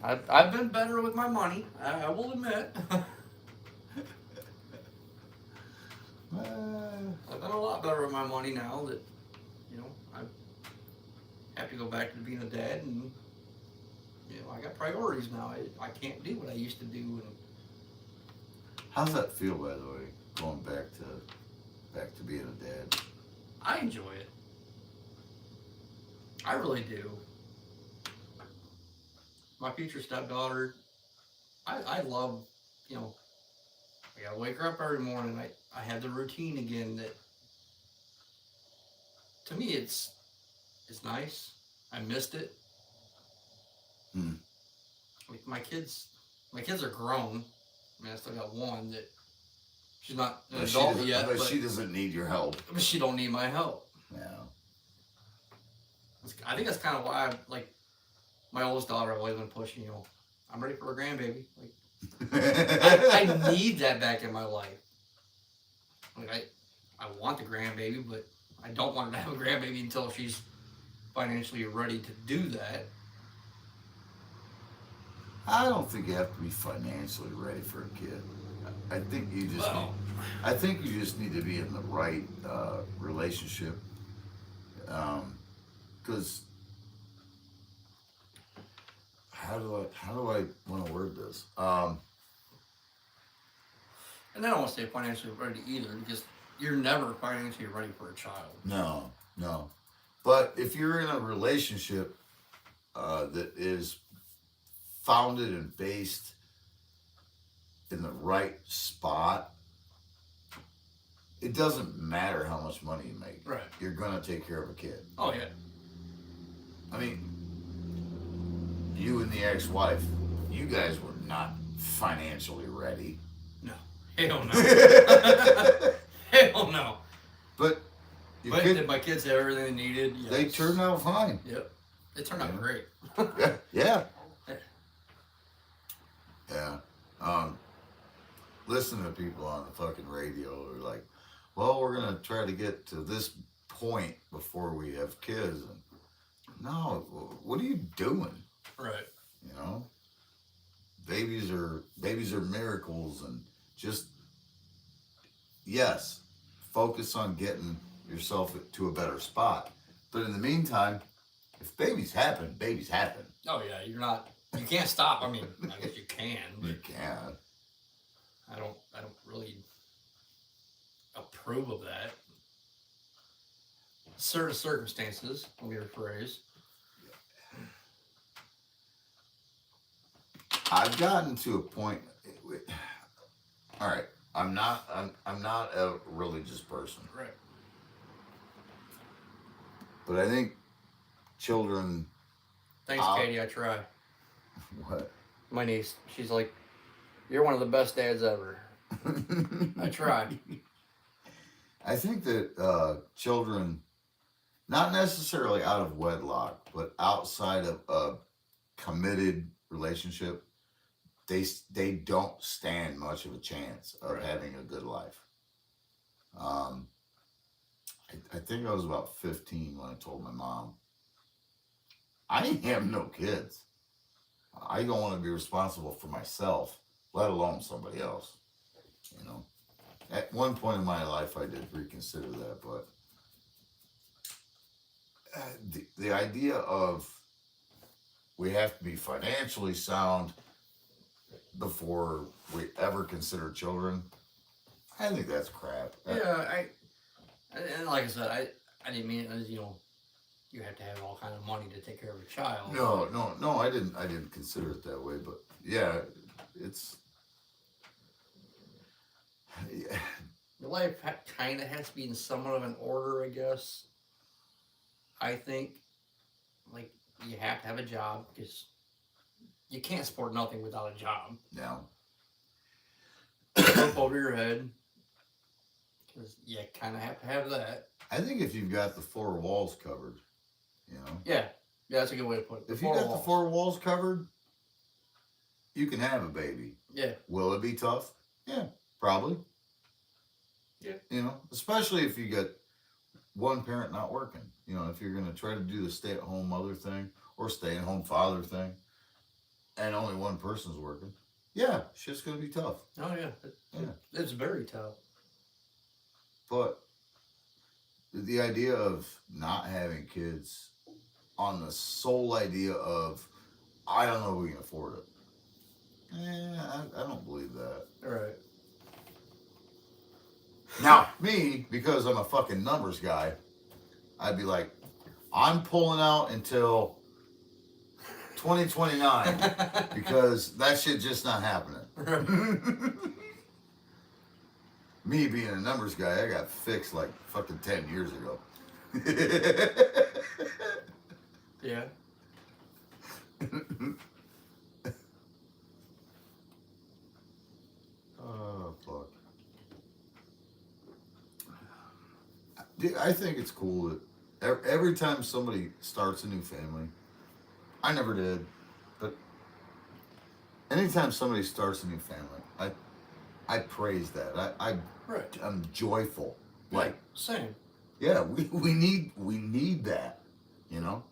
I've been better with my money. I will admit. I've been a lot better with my money now that I have to go back to being a dad, and I got priorities now. I can't do what I used to do, and How's that feel, by the way, going back to being a dad? I enjoy it. I really do. My future stepdaughter, I love, I gotta wake her up every morning. I have the routine again that, to me, it's nice. I missed it. Hmm. Like my kids are grown. I mean, I still got one that she's not an adult yet, but she doesn't need your help. but she don't need my help. Yeah. I think that's kind of why my oldest daughter. I've always been pushing. I'm ready for a grandbaby. I need that back in my life. I want the grandbaby, but I don't want her to have a grandbaby until she's financially ready to do that. I don't think you have to be financially ready for a kid. I think you just need to be in the right relationship. Because how do I want to word this? And I don't want to say financially ready either, because you're never financially ready for a child. No. But if you're in a relationship that is founded and based in the right spot, it doesn't matter how much money you make. Right. You're gonna take care of a kid. Oh yeah. I mean, you and the ex-wife, you guys were not financially ready. No. Hell no. Hell no. But did my kids have everything they needed? Yes. They turned out fine. Yep. They turned out great. Yeah. Listen to people on the fucking radio who are like, well, we're gonna try to get to this point before we have kids. And no, what are you doing? Right. Babies are miracles, and just yes, focus on getting yourself to a better spot. But in the meantime, if babies happen, babies happen. Oh yeah, you can't stop. I mean, I guess you can. You can. I don't really approve of that. Certain circumstances, let me rephrase. I've gotten to a point. All right, I'm not a religious person, Right. but I think children. Thanks, Katie. I try. What? My niece, she's like, "You're one of the best dads ever." I try. I think that children, not necessarily out of wedlock, but outside of a committed relationship, they don't stand much of a chance of Right. having a good life. I think I was about 15 when I told my mom, I ain't having no kids. I don't want to be responsible for myself, let alone somebody else. You know, at one point in my life, I did reconsider that, but the idea of we have to be financially sound before we ever consider children, I think that's crap. Yeah, and like I said, I didn't mean it as, you have to have all kind of money to take care of a child. No, I didn't consider it that way, but yeah, it's yeah, Your life kind of has to be in somewhat of an order, I guess. I think, like, you have to have a job because you can't support nothing without a job. now. Roof over your head, because you kind of have to have that. I think if you've got the four walls covered, you know, Yeah, that's a good way to put it. if you got the four walls covered, you can have a baby. Yeah. Will it be tough? Yeah, probably. Yeah. You know, especially if you get one parent not working. You know, if you're going to try to do the stay-at-home mother thing or stay-at-home father thing, and only one person's working, yeah, shit's going to be tough. Oh yeah. It's very tough. But the idea of not having kids on the sole idea of, I don't know if we can afford it. I don't believe that. All right. Now, me, because I'm a fucking numbers guy, I'd be like, I'm pulling out until 2029 because that shit just not happening. Me being a numbers guy, I got fixed like fucking 10 years ago. Yeah. Oh, fuck. I think it's cool that every time somebody starts a new family, I never did, but anytime somebody starts a new family, I praise that. Right. I'm joyful. Like, same. yeah, we need that. You know,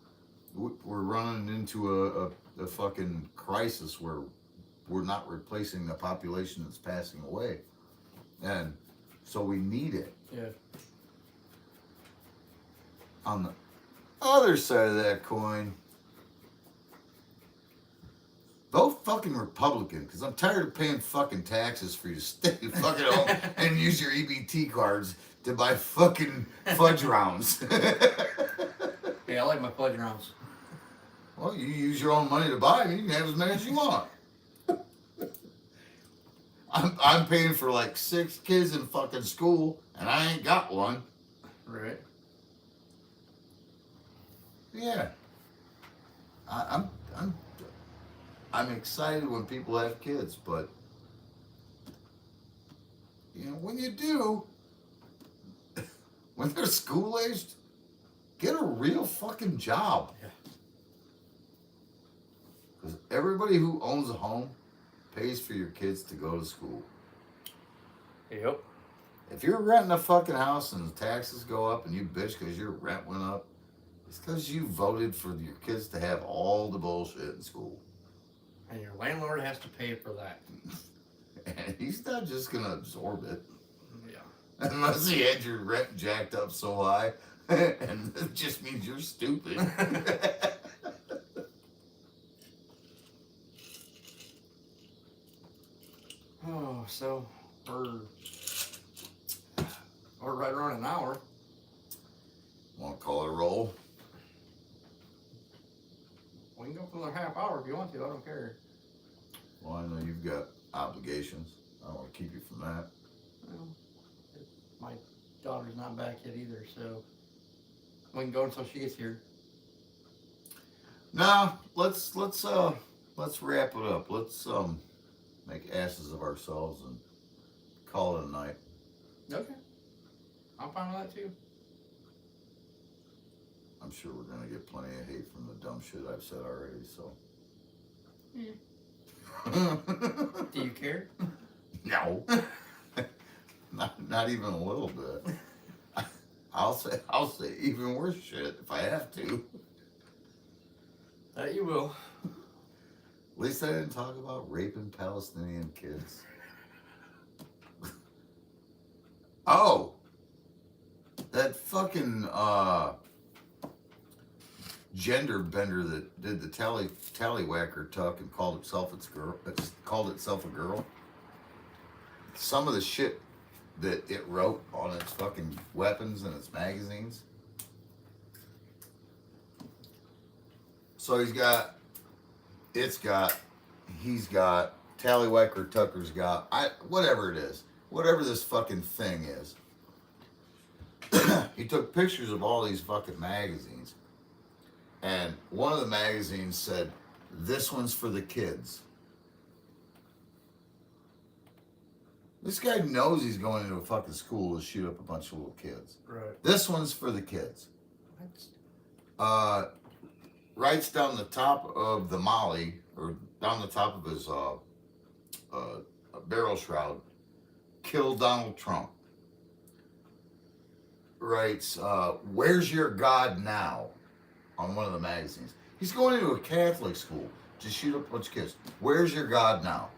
we're running into a fucking crisis where we're not replacing the population that's passing away, and so we need it. Yeah. On the other side of that coin, vote fucking Republican, because I'm tired of paying fucking taxes for you to stay fucking home and use your EBT cards to buy fucking fudge rounds. Yeah, I like my fudge rounds. Well, you use your own money to buy them. You can have as many as you want. I'm paying for like 6 kids in fucking school, and I ain't got one. Right. Yeah. I'm excited when people have kids, but you know, when you do, when they're school aged, get a real fucking job. Yeah. Because everybody who owns a home pays for your kids to go to school. Yep. If you're renting a fucking house and the taxes go up and you bitch because your rent went up, it's because you voted for your kids to have all the bullshit in school. And your landlord has to pay for that. And he's not just going to absorb it. Yeah. Unless he had your rent jacked up so high. And it just means you're stupid. Oh, so we're right around an hour. Want to call it a roll? We can go for another half hour if you want to. I don't care. Well, I know you've got obligations. I don't want to keep you from that. Well, my daughter's not back yet either, so we can go until she gets here. Nah, let's wrap it up. Let's make asses of ourselves and call it a night. Okay. I'm fine with that too. I'm sure we're gonna get plenty of hate from the dumb shit I've said already. So Do you care? No. Not even a little bit. I'll say even worse shit if I have to. You will. At least I didn't talk about raping Palestinian kids. Oh, that fucking gender bender that did the tallywhacker tuck and called itself a girl. Some of the shit that it wrote on its fucking weapons and its magazines. So he's got, Tallywhacker Tucker's got, whatever it is, whatever this fucking thing is. He took pictures of all these fucking magazines. And one of the magazines said, "This one's for the kids." This guy knows he's going into a fucking school to shoot up a bunch of little kids. Right. This one's for the kids. Writes down the top of the molly, or down the top of his barrel shroud, "Kill Donald Trump." Writes, "Where's your God now?" on one of the magazines. He's going into a Catholic school to shoot up a bunch of kids. Where's your God now?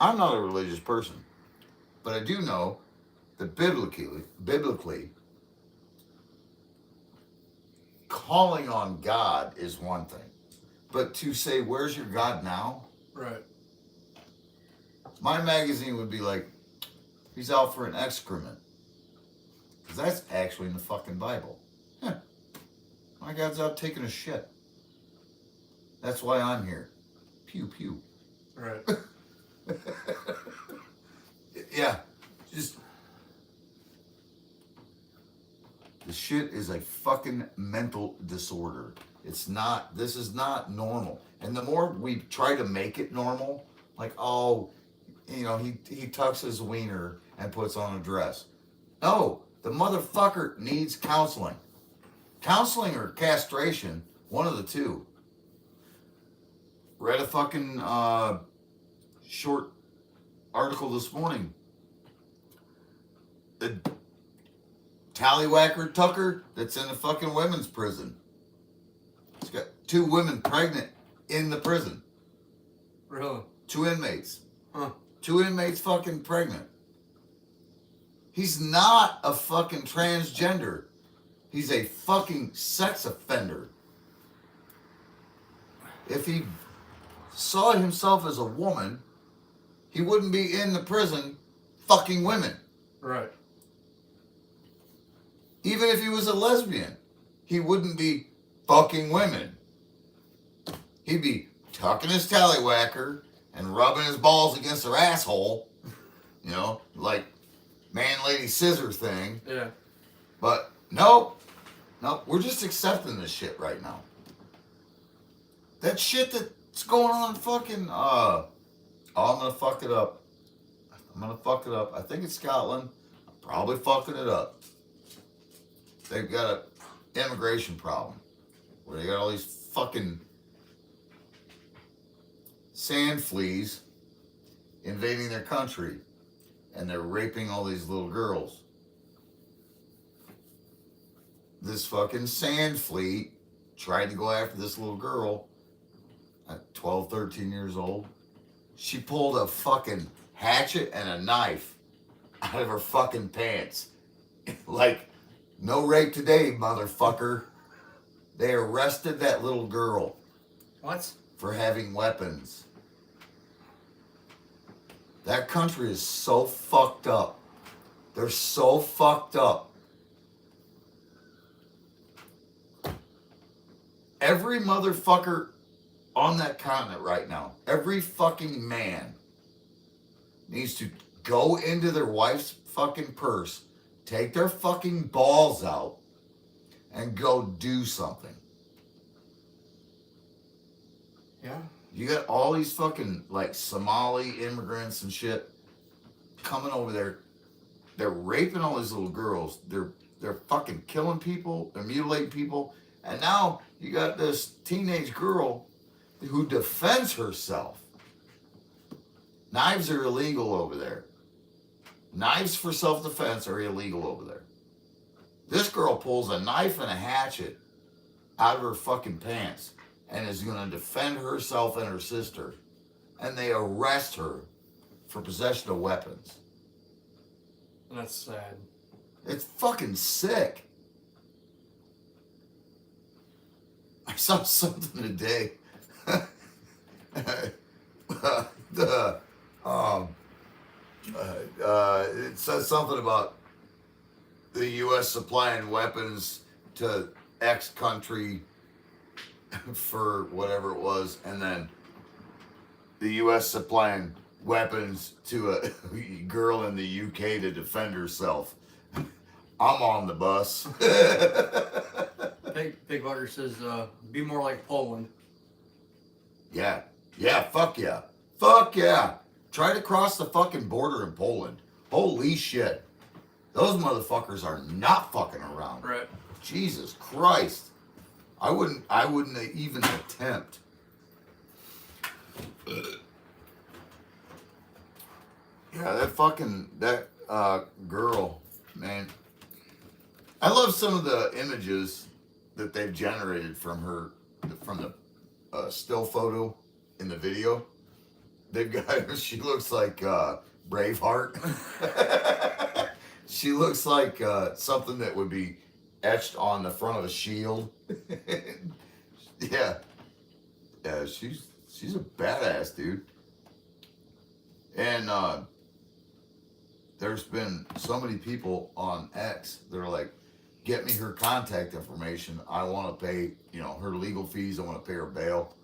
I'm not a religious person, but I do know that biblically, calling on God is one thing, but to say, "Where's your God now?" Right. My magazine would be like, "He's out for an excrement," because that's actually in the fucking Bible. My God's out taking a shit. That's why I'm here. Pew pew. Right. Yeah, just the shit is a fucking mental disorder. This is not normal. And the more we try to make it normal, like, oh, he tucks his wiener and puts on a dress. No, the motherfucker needs counseling. Counseling or castration, one of the two. Read a fucking short article this morning. The Tallywhacker Tucker that's in a fucking women's prison. He's got 2 women pregnant in the prison. Really? 2 inmates. Huh. 2 inmates fucking pregnant. He's not a fucking transgender. He's a fucking sex offender. If he saw himself as a woman, he wouldn't be in the prison fucking women. Right. Even if he was a lesbian, he wouldn't be fucking women. He'd be tucking his tallywhacker and rubbing his balls against her asshole, like man-lady scissor thing. Yeah. But nope, we're just accepting this shit right now. That shit that's going on fucking, I'm gonna fuck it up. I think it's Scotland. I'm probably fucking it up. They've got an immigration problem where they got all these fucking sand fleas invading their country, and they're raping all these little girls. This fucking sand flea tried to go after this little girl at 12, 13 years old. She pulled a fucking hatchet and a knife out of her fucking pants. Like, no rape today, motherfucker. They arrested that little girl. What? For having weapons. That country is so fucked up. They're so fucked up. Every motherfucker on that continent right now, every fucking man needs to go into their wife's fucking purse, take their fucking balls out, and go do something. Yeah. You got all these fucking, like, Somali immigrants and shit coming over there. They're raping all these little girls. They're fucking killing people. They're mutilating people. And now you got this teenage girl who defends herself. Knives are illegal over there. Knives for self-defense are illegal over there. This girl pulls a knife and a hatchet out of her fucking pants and is going to defend herself and her sister. And they arrest her for possession of weapons. That's sad. It's fucking sick. I saw something today. It says something about the U.S. supplying weapons to X country for whatever it was, and then the U.S. supplying weapons to a girl in the U.K. to defend herself. I'm on the bus. Big Butter says, be more like Poland. Yeah. Yeah, fuck yeah. Fuck yeah. Try to cross the fucking border in Poland. Holy shit. Those motherfuckers are not fucking around. Right. Jesus Christ. I wouldn't even attempt. Yeah, that girl, man. I love some of the images that they've generated from the still photo in the video. They've got, she looks like Braveheart. She looks like something that would be etched on the front of a shield. Yeah. Yeah, she's a badass, dude. And there's been so many people on X that are like, get me her contact information. I want to pay, her legal fees. I want to pay her bail.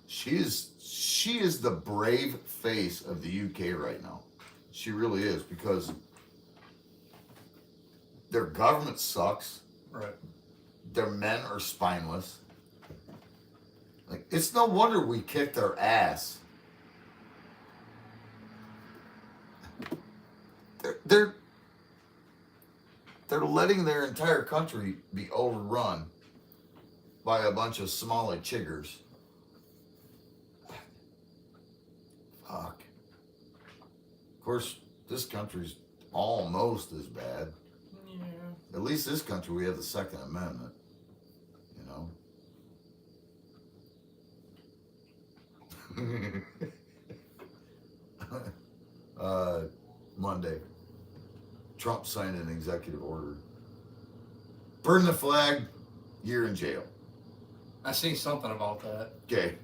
She is the brave face of the UK right now. She really is, because their government sucks. Right. Their men are spineless. Like, it's no wonder we kicked their ass. They're letting their entire country be overrun by a bunch of Somali chiggers. Fuck. Of course, this country's almost as bad. Yeah. At least this country, we have the Second Amendment. Monday, Trump signed an executive order. Burn the flag, you're in jail. I seen something about that. Okay.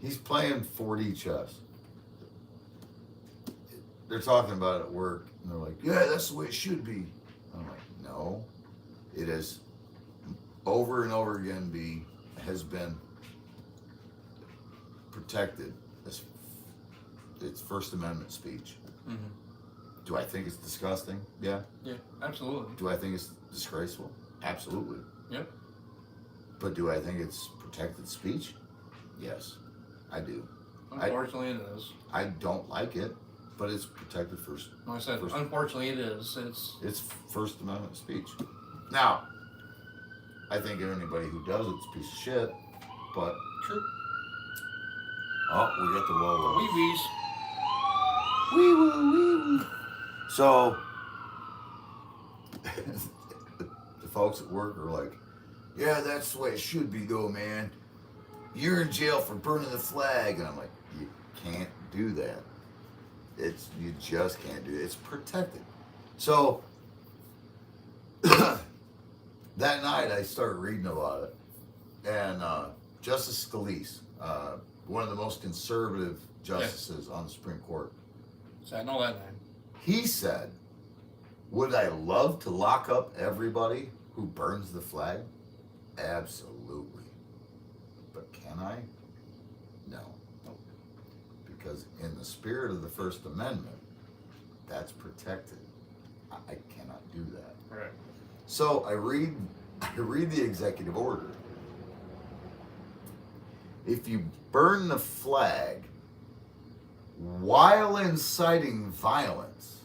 He's playing 4D chess. They're talking about it at work, and they're like, yeah, that's the way it should be. I'm like, no. It is over and over again has been protected as its First Amendment speech. Mm-hmm. Do I think it's disgusting? Yeah. Yeah, absolutely. Do I think it's disgraceful? Absolutely. Yep. But do I think it's protected speech? Yes, I do. Unfortunately, it is. I don't like it, but it's protected first. Like I said, unfortunately, it is. It's First Amendment speech. Now, I think anybody who does it's a piece of shit, but... True. Oh, we got the Lolo. Wee-wees. Wee-woo. So, the folks at work are like, yeah, that's the way it should be though, man. You're in jail for burning the flag. And I'm like, you can't do that. You just can't do it. It's protected. So, that night I started reading about it. And Justice Scalise, one of the most conservative justices on the Supreme Court. So I know that name. He said, would I love to lock up everybody who burns the flag? Absolutely. But can I? No. Because in the spirit of the First Amendment, that's protected. I cannot do that. Right. So I read the executive order. If you burn the flag while inciting violence,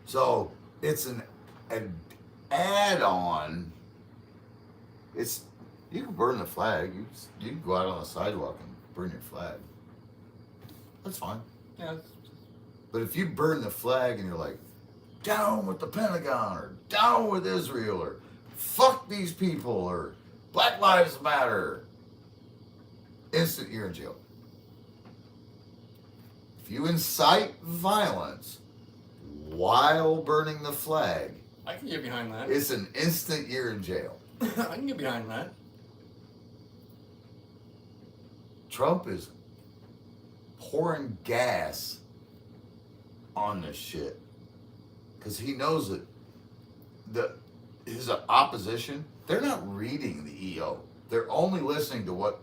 so it's an add-on. It's you can burn the flag. You can go out on the sidewalk and burn your flag. That's fine. Yeah. But if you burn the flag and you're like, down with the Pentagon or down with Israel or fuck these people or Black Lives Matter, instant you're in jail. If you incite violence while burning the flag, I can get behind that. it's an instant you're in jail. I can get behind that. Trump is pouring gas on this shit because he knows that his opposition, they're not reading the EO. They're only listening to what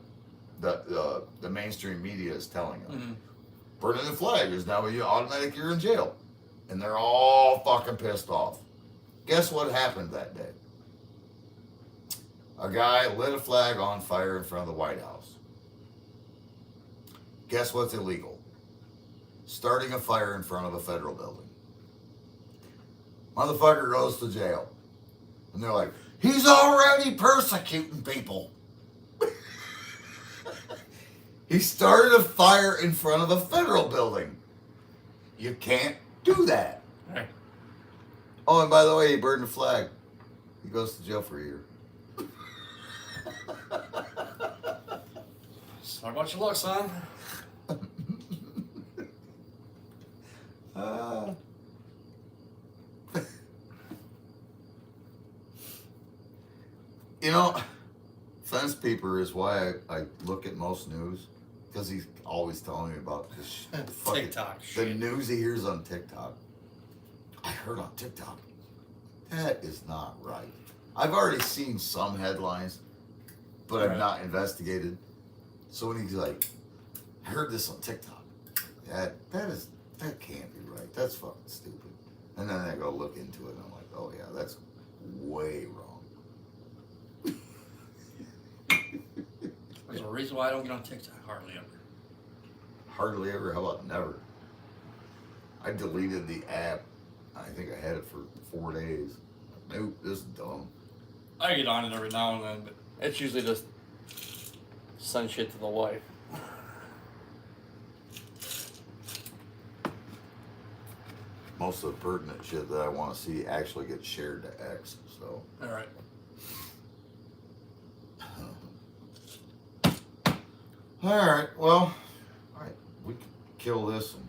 the mainstream media is telling them. Mm-hmm. Burning the flag is now automatic you're in jail. And they're all fucking pissed off. Guess what happened that day? A guy lit a flag on fire in front of the White House. Guess what's illegal? Starting a fire in front of a federal building. Motherfucker goes to jail. And they're like, he's already persecuting people. He started a fire in front of a federal building. You can't do that. Right. Oh, and by the way, he burned a flag. He goes to jail for a year. So what you look, son? You know, Fence Peeper is why I look at most news, because he's always telling me about this fucking TikTok the shit. news he hears on TikTok. I heard on TikTok. That is not right. I've already seen some headlines, but I've Right. not investigated. So when he's like, I heard this on TikTok. That can't be right. That's fucking stupid. And then I go look into it and I'm like, oh yeah, that's way wrong. There's a reason why I don't get on TikTok hardly ever. Hardly ever. How about never? I deleted the app. I think I had it for 4 days. Nope, this is dumb. I get on it every now and then, but it's usually just send shit to the wife. Most of the pertinent shit that I want to see actually gets shared to X. So, All right. all right. Well, all right. We could kill this and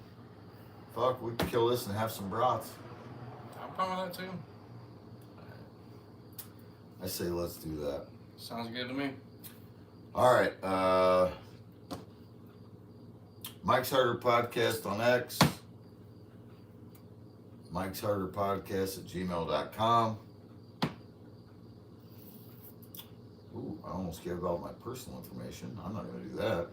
we could kill this and have some broths. I'm fine with that too. I say let's do that. Sounds good to me. All right. Mike's Harder Podcast on X. Mike's Harder Podcast at gmail.com. Ooh, I almost gave out my personal information. I'm not going to do that.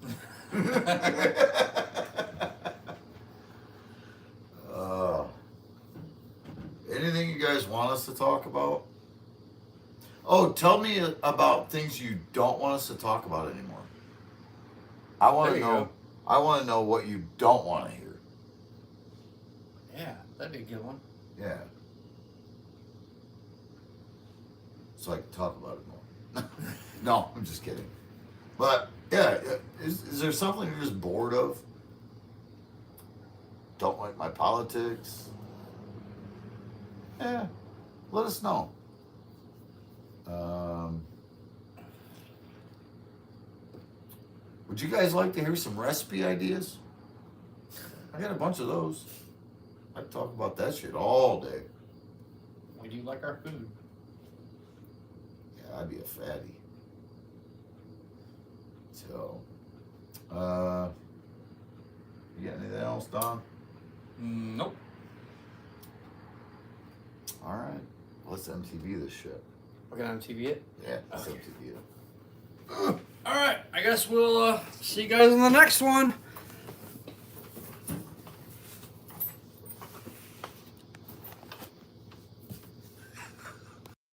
Anything you guys want us to talk about? Oh, tell me about things you don't want us to talk about anymore. I want There to you know. go. I want to know what you don't want to hear. Yeah, that'd be a good one. Yeah. So I can talk about it more. No, I'm just kidding. But yeah, is there something you're just bored of? Don't like my politics? Yeah, let us know. Would you guys like to hear some recipe ideas? I got a bunch of those. I'd talk about that shit all day. We do like our food. Yeah, I'd be a fatty. So, you got anything else, Don? Nope. All right, let's MTV this shit. We're gonna MTV it. Yeah, let's Okay. MTV it. All right. I guess we'll see you guys in the next one.